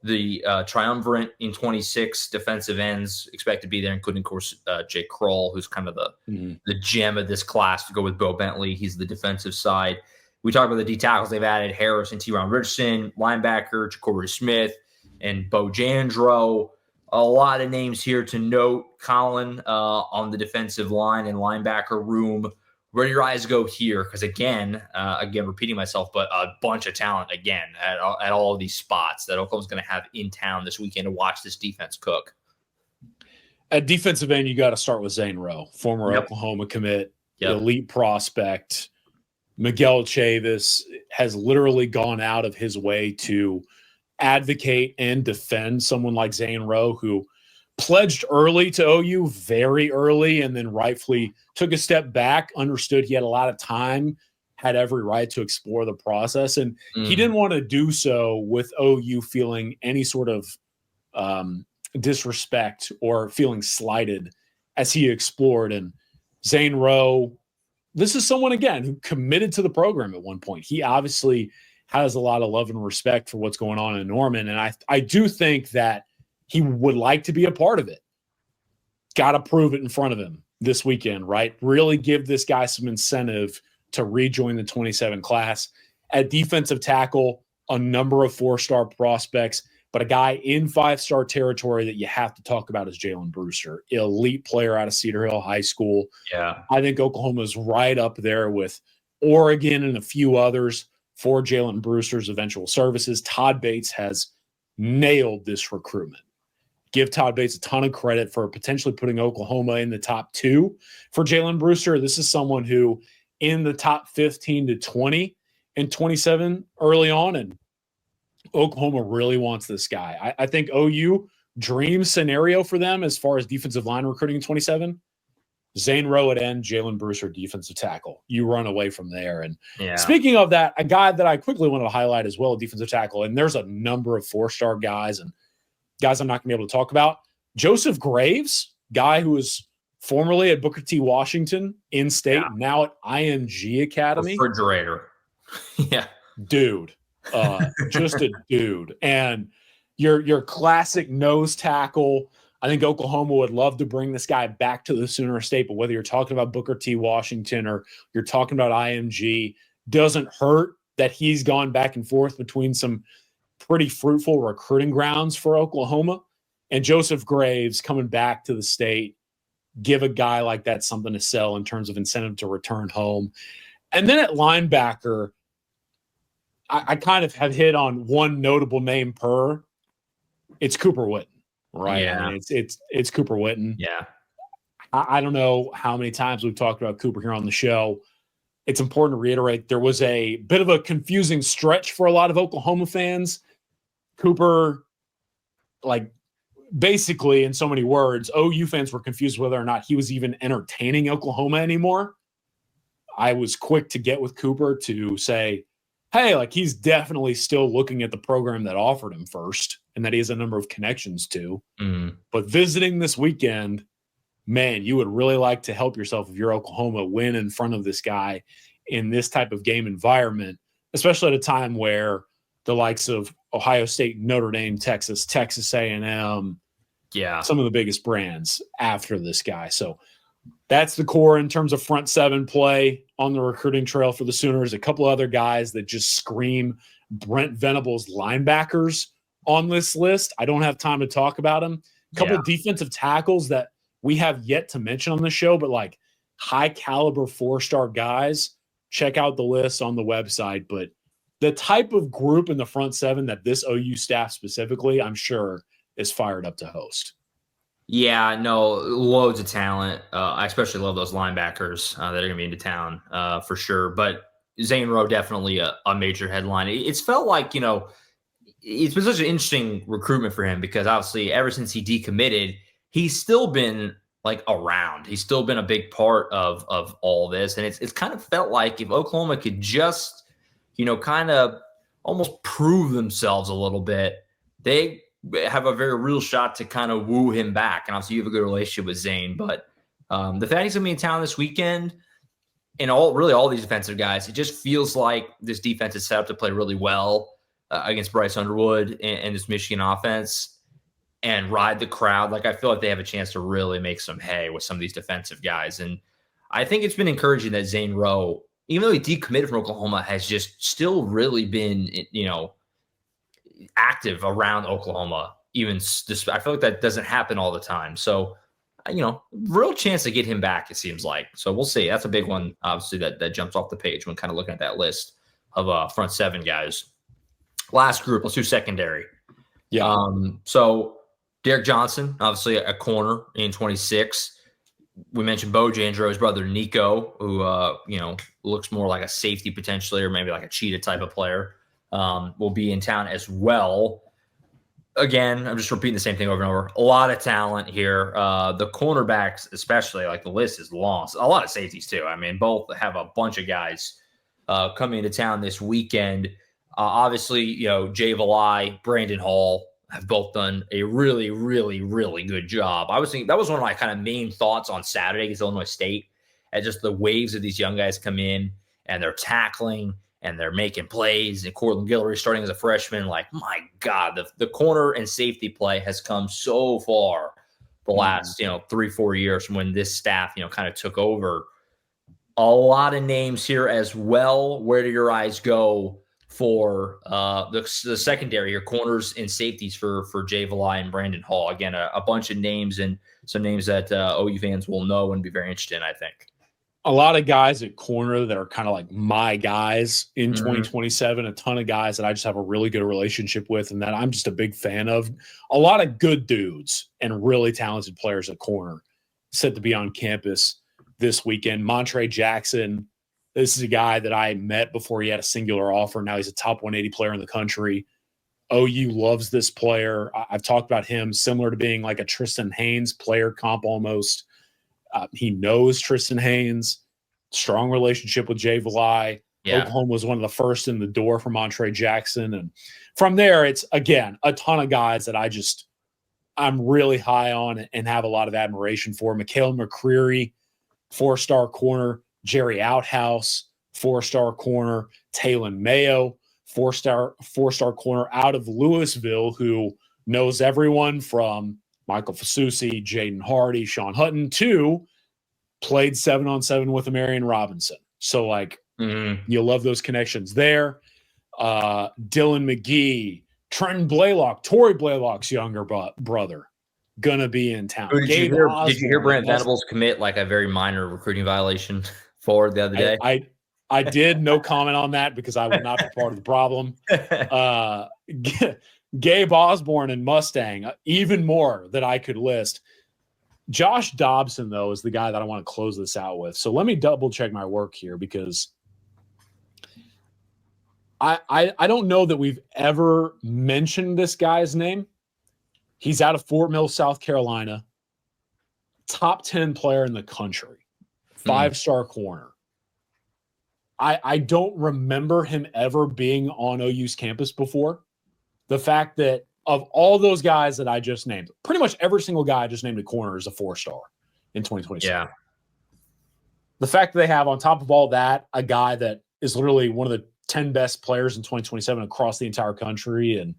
the triumvirate in 26 defensive ends expect to be there, including, of course, Jake Kroll, who's kind of the gem of this class to go with Bo Bentley. He's the defensive side. We talked about the D tackles. They've added Harris and T-Ron Richardson, linebacker, Jacoby Smith, and Bo Jandro. A lot of names here to note. Collin on the defensive line and linebacker room. Where do your eyes go here? Because again, repeating myself, but a bunch of talent again at all of these spots that Oklahoma's going to have in town this weekend to watch this defense cook. At defensive end, you got to start with Zane Rowe, former Oklahoma commit, elite prospect. Miguel Chavis has literally gone out of his way to advocate and defend someone like Zane Rowe, who pledged early to OU, very early, and then rightfully took a step back, understood he had a lot of time, had every right to explore the process. And he didn't want to do so with OU feeling any sort of disrespect or feeling slighted as he explored. And Zane Rowe, this is someone, again, who committed to the program at one point. He obviously has a lot of love and respect for what's going on in Norman. And I do think that he would like to be a part of it. Got to prove it in front of him this weekend, right? Really give this guy some incentive to rejoin the 27 class. At defensive tackle, a number of 4-star prospects, but a guy in 5-star territory that you have to talk about is Jalen Brewster, elite player out of Cedar Hill High School. Yeah. I think Oklahoma's right up there with Oregon and a few others for Jalen Brewster's eventual services. Todd Bates has nailed this recruitment. Give Todd Bates a ton of credit for potentially putting Oklahoma in the top 2 for Jalen Brewster. This is someone who in the top 15 to 20 and 27 early on, and Oklahoma really wants this guy. I think OU dream scenario for them as far as defensive line recruiting in 27, Zane Rowe at end, Jalen Brewster defensive tackle. You run away from there. And speaking of that, a guy that I quickly wanted to highlight as well, defensive tackle, and there's a number of 4-star guys and guys I'm not going to be able to talk about. Joseph Graves, guy who was formerly at Booker T. Washington in state, now at IMG Academy. Refrigerator. Dude. Just a dude. And your classic nose tackle. I think Oklahoma would love to bring this guy back to the Sooner State, but whether you're talking about Booker T. Washington or you're talking about IMG, doesn't hurt that he's gone back and forth between some pretty fruitful recruiting grounds for Oklahoma. And Joseph Graves coming back to the state, give a guy like that something to sell in terms of incentive to return home. And then at linebacker, I kind of have hit on one notable name per. It's Cooper Witten, right? Yeah. I mean, it's Cooper Witten. Yeah. I don't know how many times we've talked about Cooper here on the show. It's important to reiterate there was a bit of a confusing stretch for a lot of Oklahoma fans. Cooper, basically in so many words, OU fans were confused whether or not he was even entertaining Oklahoma anymore. I was quick to get with Cooper to say, hey, he's definitely still looking at the program that offered him first and that he has a number of connections to. But visiting this weekend, man, you would really like to help yourself if you're Oklahoma win in front of this guy in this type of game environment, especially at a time where the likes of Ohio State, Notre Dame, Texas A&M, some of the biggest brands after this guy. So that's the core in terms of front 7 play on the recruiting trail for the Sooners. A couple other guys that just scream Brent Venables linebackers on this list. I don't have time to talk about them. A couple of defensive tackles that we have yet to mention on the show, but high caliber 4-star guys. Check out the list on the website. But the type of group in the front 7 that this OU staff specifically, I'm sure, is fired up to host. Yeah, no, loads of talent. I especially love those linebackers that are going to be into town for sure. But Zane Rowe, definitely a major headline. It's felt like, it's been such an interesting recruitment for him because obviously ever since he decommitted, he's still been around. He's still been a big part of all this. And it's kind of felt like if Oklahoma could just, kind of almost prove themselves a little bit, they have a very real shot to kind of woo him back. And obviously you have a good relationship with Zane, but the fact he's going to be in town this weekend, and all these defensive guys, it just feels like this defense is set up to play really well against Bryce Underwood and this Michigan offense and ride the crowd. Like, I feel like they have a chance to really make some hay with some of these defensive guys. And I think it's been encouraging that Zane Rowe, even though he decommitted from Oklahoma, has just still really been, active around Oklahoma. Even this, I feel like that doesn't happen all the time. So, real chance to get him back, it seems like. So we'll see. That's a big one, obviously, that jumps off the page when kind of looking at that list of front seven guys. Last group, let's do secondary. Yeah. So Derek Johnson, obviously a corner in 26. We mentioned Bo Jandreau's brother, Nico, who, looks more like a safety potentially, or maybe like a cheetah type of player, will be in town as well. Again, I'm just repeating the same thing over and over. A lot of talent here. The cornerbacks, especially, like, the list is long. A lot of safeties, too. I mean, both have a bunch of guys coming into town this weekend. Obviously, Jay Valai, Brandon Hall have both done a really, really, really good job. I was thinking that was one of my kind of main thoughts on Saturday against Illinois State, as just the waves of these young guys come in and they're tackling and they're making plays, and Cortland Guillory starting as a freshman. Like, my God, the corner and safety play has come so far the last, 3-4 years from when this staff, kind of took over. A lot of names here as well. Where do your eyes go for the secondary, your corners and safeties for Jay Valai and Brandon Hall? Again, a bunch of names, and some names that OU fans will know and be very interested in, I think. A lot of guys at corner that are kind of like my guys in 2027, a ton of guys that I just have a really good relationship with and that I'm just a big fan of. A lot of good dudes and really talented players at corner set to be on campus this weekend. Montre Jackson, this is a guy that I met before he had a singular offer. Now he's a top 180 player in the country. OU loves this player. I've talked about him similar to being like a Tristan Haynes player comp almost. He knows Tristan Haynes, strong relationship with Jay Valai. Yeah. Oklahoma was one of the first in the door for Montre Jackson. And from there, it's, again, a ton of guys that I'm really high on and have a lot of admiration for. Mikhail McCreary, 4-star corner. Jerry Outhouse, 4-star corner. Talon Mayo, 4-star corner out of Louisville, who knows everyone from Michael Fasusi, Jaden Hardy, Sean Hutton, too, played 7-on-7 with Marion Robinson. So, you love those connections there. Dylan McGee, Trenton Blaylock, Torrey Blaylock's younger brother, gonna be in town. Did you hear Brent Venables commit like a very minor recruiting violation for the other day? I did. No comment on that because I would not be part of the problem. Gabe Osborne and Mustang, even more that I could list. Josh Dobson, though, is the guy that I want to close this out with. So let me double check my work here because I don't know that we've ever mentioned this guy's name. He's out of Fort Mill, South Carolina. Top 10 player in the country. 5-star corner. I don't remember him ever being on OU's campus before. The fact that of all those guys that I just named, pretty much every single guy I just named a corner is a 4-star in 2027. Yeah. The fact that they have, on top of all that, a guy that is literally one of the 10 best players in 2027 across the entire country and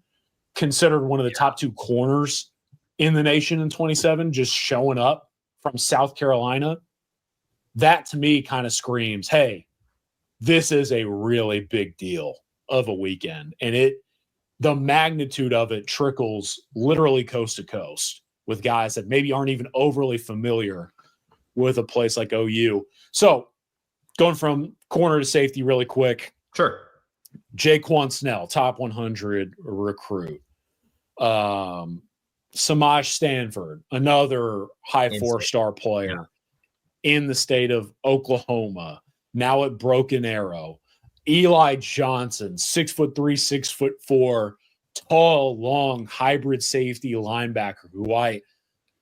considered one of the top 2 corners in the nation in 27, just showing up from South Carolina, that to me kind of screams, hey, this is a really big deal of a weekend. And the magnitude of it trickles literally coast to coast with guys that maybe aren't even overly familiar with a place like OU. So going from corner to safety really quick. Sure. Jaquan Snell, top 100 recruit. Samaj Stanford, another high 4-star player in the state of Oklahoma, now at Broken Arrow. Eli Johnson, 6'3", 6'4", tall, long, hybrid safety linebacker who I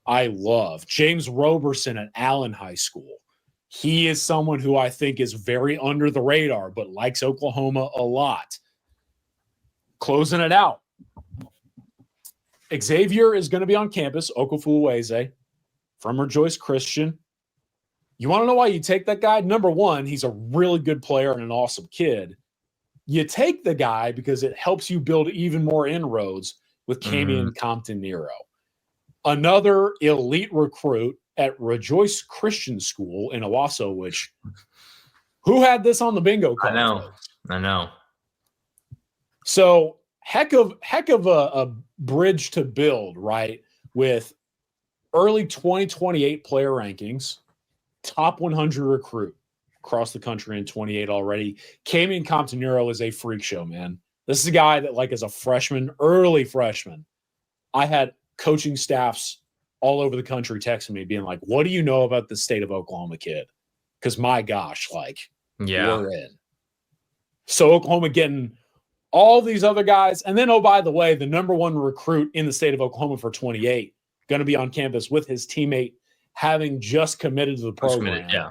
love. James Roberson at Allen High School. He is someone who I think is very under the radar, but likes Oklahoma a lot. Closing it out. Xavier is going to be on campus, Okwufulueze, from Rejoice Christian. You want to know why you take that guy? Number one, he's a really good player and an awesome kid. You take the guy because it helps you build even more inroads with Camion Compton-Nero. Another elite recruit at Rejoice Christian School in Owasso, which who had this on the bingo card? I know. So heck of a bridge to build, right? With early 2028 player rankings, top 100 recruit across the country in 28 already. Camion Compton-Nero is a freak show, man. This is a guy that, like, as a freshman, early freshman, I had coaching staffs all over the country texting me being like, what do you know about the state of Oklahoma, kid? Because my gosh, like, we're in. So Oklahoma getting all these other guys. And then, oh, by the way, the number one recruit in the state of Oklahoma for 28 going to be on campus with his teammate having just committed to the program. Yeah.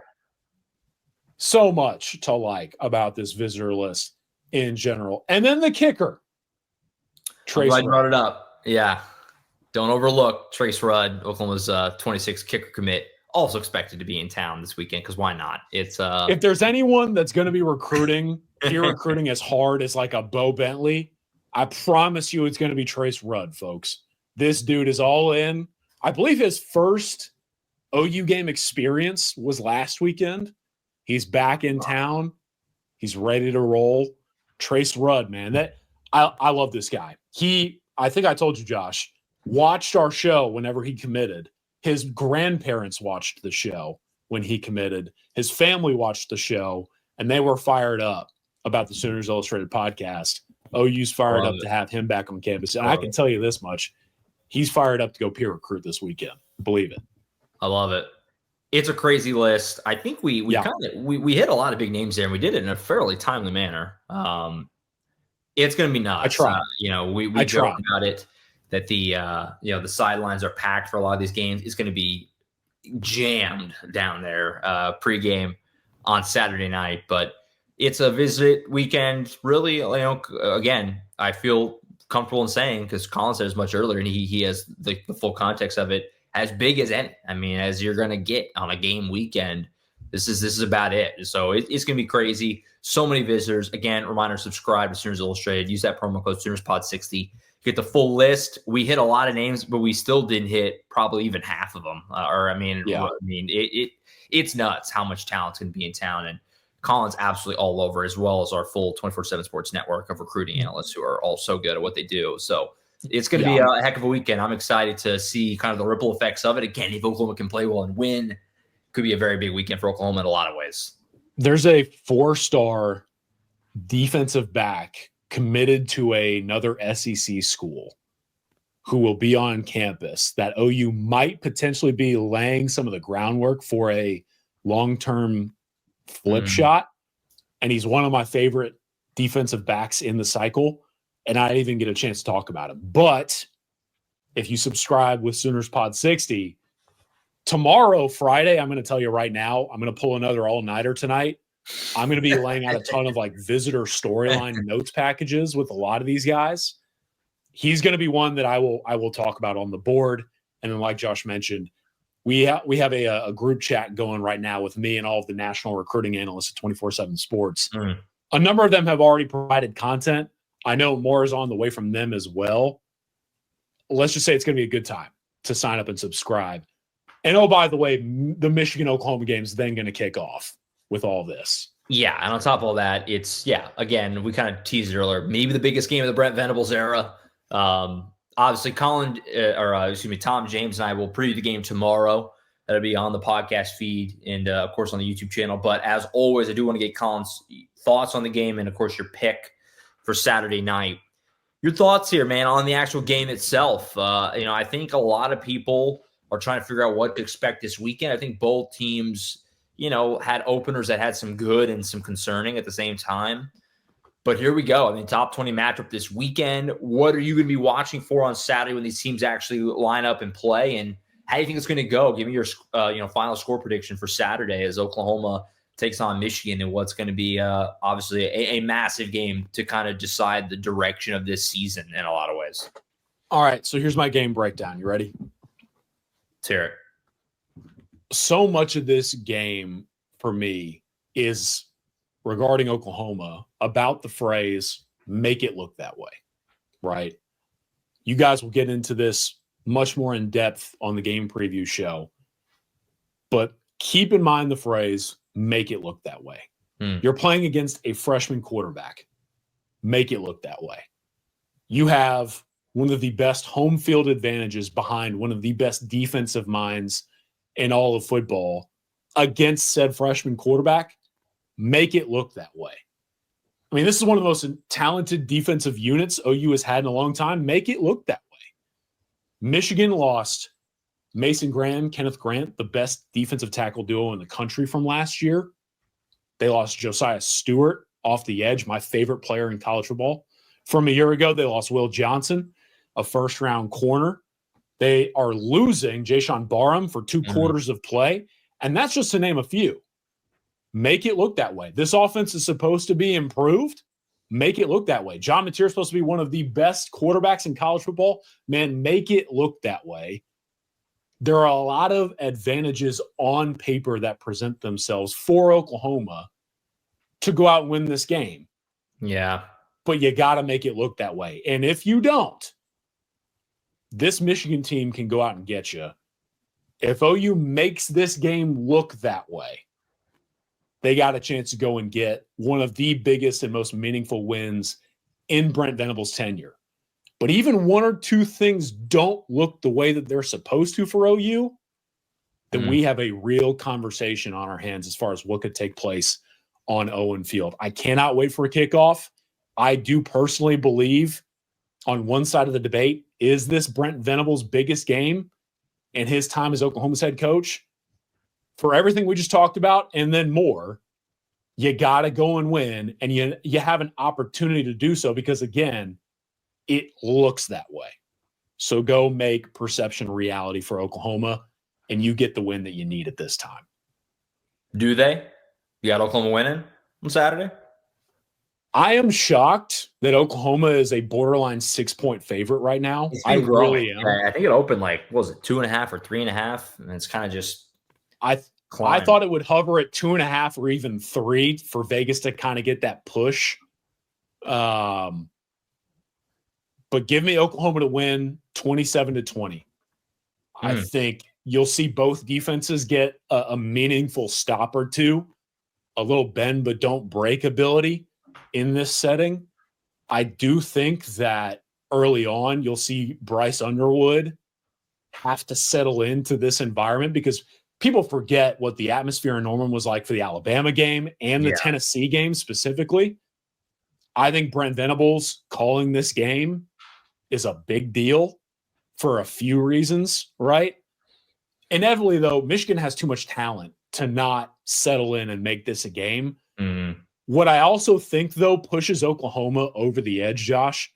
So much to like about this visitor list in general. And then the kicker. I'm glad you brought it up. Yeah. Don't overlook Trace Rudd, Oklahoma's 26 kicker commit, also expected to be in town this weekend because why not? It's if there's anyone that's going to be recruiting, recruiting as hard as like a Bo Bentley, I promise you it's going to be Trace Rudd, folks. This dude is all in. I believe his first OU game experience was last weekend. He's back in town. He's ready to roll. Trace Rudd, man. I love this guy. I think I told you, Josh, watched our show whenever he committed. His grandparents watched the show when he committed. His family watched the show, and they were fired up about the Sooners Illustrated podcast. OU's fired up to have him back on campus. And I can tell you this much. He's fired up to go peer recruit this weekend. Believe it. I love it. It's a crazy list. I think we hit a lot of big names there, and we did it in a fairly timely manner. It's going to be nuts. I try. We joke about it that the sidelines are packed for a lot of these games. It's going to be jammed down there pregame on Saturday night, but it's a visit weekend. Really, again, I feel comfortable in saying, because Collin said as much earlier, and he has the full context of it, as big as any. I mean, as you're going to get on a game weekend. This is about it. So it's going to be crazy. So many visitors. Again, reminder, subscribe to Sooners Illustrated. Use that promo code SoonersPod60. Get the full list. We hit a lot of names, but we still didn't hit probably even half of them. It's nuts how much talent's going to be in town. And Collin's absolutely all over, as well as our full 24/7 sports network of recruiting analysts who are all so good at what they do. So it's going to be a heck of a weekend. I'm excited to see kind of the ripple effects of it. Again, if Oklahoma can play well and win, could be a very big weekend for Oklahoma in a lot of ways. There's a 4-star defensive back committed to another SEC school who will be on campus that OU might potentially be laying some of the groundwork for a long-term flip shot. And he's one of my favorite defensive backs in the cycle. And I didn't even get a chance to talk about him. But if you subscribe with Sooners Pod 60, tomorrow, Friday, I'm going to tell you right now, I'm going to pull another all-nighter tonight. I'm going to be laying out a ton of like visitor storyline notes packages with a lot of these guys. He's going to be one that I will talk about on the board. And then, like Josh mentioned, we have a group chat going right now with me and all of the national recruiting analysts at 24/7 Sports. A number of them have already provided content. I know more is on the way from them as well. Let's just say it's going to be a good time to sign up and subscribe. And, oh, by the way, the Michigan-Oklahoma game is then going to kick off with all this. Yeah, and on top of all that, again, we kind of teased it earlier, maybe the biggest game of the Brent Venables era. Obviously, Tom James and I will preview the game tomorrow. That'll be on the podcast feed and, of course, on the YouTube channel. But as always, I do want to get Collin's thoughts on the game and, of course, your pick for Saturday night. Your thoughts here, man, on the actual game itself. I think a lot of people are trying to figure out what to expect this weekend. I think both teams, had openers that had some good and some concerning at the same time. But here we go. I mean, top 20 matchup this weekend. What are you going to be watching for on Saturday when these teams actually line up and play? And how do you think it's going to go? Give me your final score prediction for Saturday as Oklahoma takes on Michigan in what's going to be obviously a massive game to kind of decide the direction of this season in a lot of ways. All right, so here's my game breakdown. You ready? Let's hear it. so much of this game for me is regarding Oklahoma about the phrase, make it look that way, right? You guys will get into this much more in depth on the game preview show, but keep in mind the phrase, make it look that way. You're playing against a freshman quarterback. Make it look that way. You have one of the best home field advantages behind one of the best defensive minds in all of football against said freshman quarterback. Make it look that way. I mean, this is one of the most talented defensive units OU has had in a long time. Make it look that way. Michigan lost Mason Graham, Kenneth Grant, the best defensive tackle duo in the country from last year. They lost Josiah Stewart off the edge, my favorite player in college football. From a year ago, they lost Will Johnson, a first-round corner. They are losing Jayshon Barham for 2 quarters of play, and that's just to name a few. Make it look that way. This offense is supposed to be improved. Make it look that way. John Mateer is supposed to be one of the best quarterbacks in college football. Man, make it look that way. There are a lot of advantages on paper that present themselves for Oklahoma to go out and win this game. Yeah. But you got to make it look that way. And if you don't, this Michigan team can go out and get you. If OU makes this game look that way, they got a chance to go and get one of the biggest and most meaningful wins in Brent Venables' tenure. But even 1 or 2 things don't look the way that they're supposed to for OU, then we have a real conversation on our hands as far as what could take place on Owen Field. I cannot wait for a kickoff. I do personally believe on one side of the debate, is this Brent Venables' biggest game in his time as Oklahoma's head coach? For everything we just talked about and then more, you got to go and win, and you have an opportunity to do so because, again, it looks that way. So go make perception reality for Oklahoma, and you get the win that you need at this time. Do they? You got Oklahoma winning on Saturday? I am shocked that Oklahoma is a borderline 6-point favorite right now. I really am. I think it opened like, what was it, 2.5 or 3.5? And it's kind of just I thought it would hover at 2.5 or even 3 for Vegas to kind of get that push. But give me Oklahoma to win 27-20. I think you'll see both defenses get a meaningful stop or two, a little bend but don't break ability in this setting. I do think that early on you'll see Bryce Underwood have to settle into this environment because people forget what the atmosphere in Norman was like for the Alabama game and the Tennessee game specifically. I think Brent Venables calling this game is a big deal for a few reasons, right? Inevitably, though, Michigan has too much talent to not settle in and make this a game. What I also think, though, pushes Oklahoma over the edge, Josh.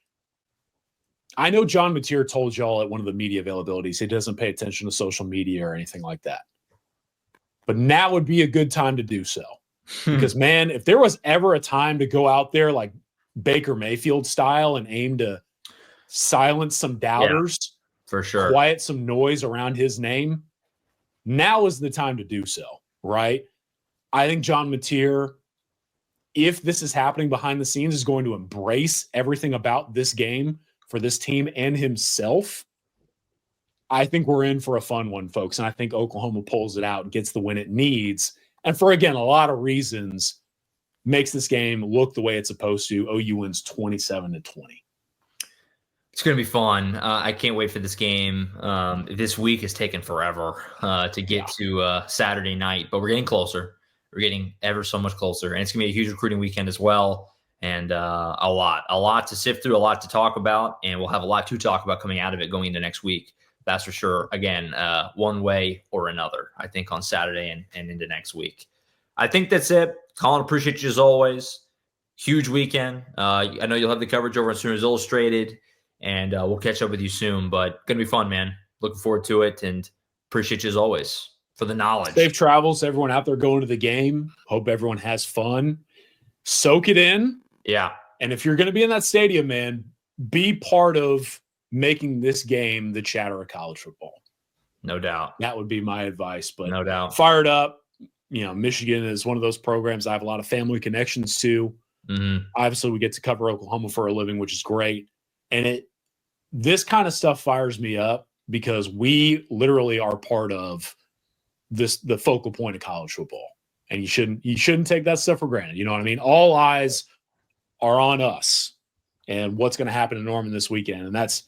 I know John Mateer told y'all at one of the media availabilities he doesn't pay attention to social media or anything like that. But now would be a good time to do so. Because, man, if there was ever a time to go out there like Baker Mayfield style and aim to silence some doubters, for sure, quiet some noise around his name, now is the time to do so, right? I think John Mateer, if this is happening behind the scenes, is going to embrace everything about this game for this team and himself. I think we're in for a fun one, folks, and I think Oklahoma pulls it out and gets the win it needs. And for, again, a lot of reasons, makes this game look the way it's supposed to. OU wins 27-20. It's going to be fun. I can't wait for this game. This week is taking forever to get to Saturday night, but we're getting closer. We're getting ever so much closer, and it's going to be a huge recruiting weekend as well, and a lot to sift through, a lot to talk about, and we'll have a lot to talk about coming out of it going into next week. That's for sure. Again, one way or another, I think, on Saturday and into next week. I think that's it. Collin, appreciate you as always. Huge weekend. I know you'll have the coverage over on Sooners Illustrated, and we'll catch up with you soon. But going to be fun, man. Looking forward to it, and appreciate you as always for the knowledge. Safe travels, everyone out there going to the game. Hope everyone has fun. Soak it in. Yeah. And if you're going to be in that stadium, man, be part of making this game the chatter of college football. No doubt. That would be my advice. But No doubt. fired up. Michigan is one of those programs I have a lot of family connections to. Mm-hmm. Obviously, we get to cover Oklahoma for a living, which is great. And this kind of stuff fires me up because we literally are part of the focal point of college football. And you shouldn't take that stuff for granted. You know what I mean? All eyes are on us and what's going to happen in Norman this weekend. And that's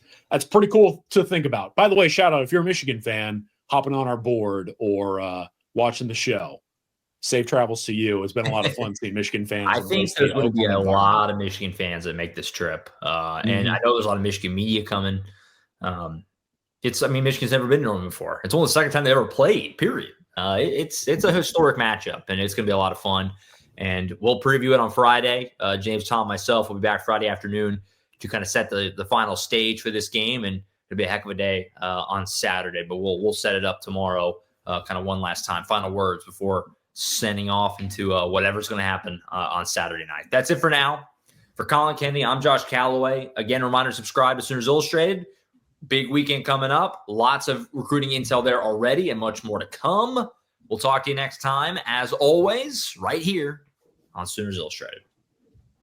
pretty cool to think about. By the way, shout out if you're a Michigan fan hopping on our board or watching the show. Safe travels to you. It's been a lot of fun seeing Michigan fans. I think there's going to be a lot of Michigan fans that make this trip. And I know there's a lot of Michigan media coming. Michigan's never been to Norman before. It's only the second time they ever played, period. It's a historic matchup, and it's going to be a lot of fun. And we'll preview it on Friday. James, Tom, myself will be back Friday afternoon to kind of set the final stage for this game. And it'll be a heck of a day on Saturday. But we'll set it up tomorrow, kind of one last time. Final words before sending off into whatever's going to happen on Saturday night. That's it for now. For Collin Kennedy, I'm Josh Callaway. Again, reminder, subscribe to Sooners Illustrated. Big weekend coming up. Lots of recruiting intel there already and much more to come. We'll talk to you next time, as always, right here on Sooners Illustrated.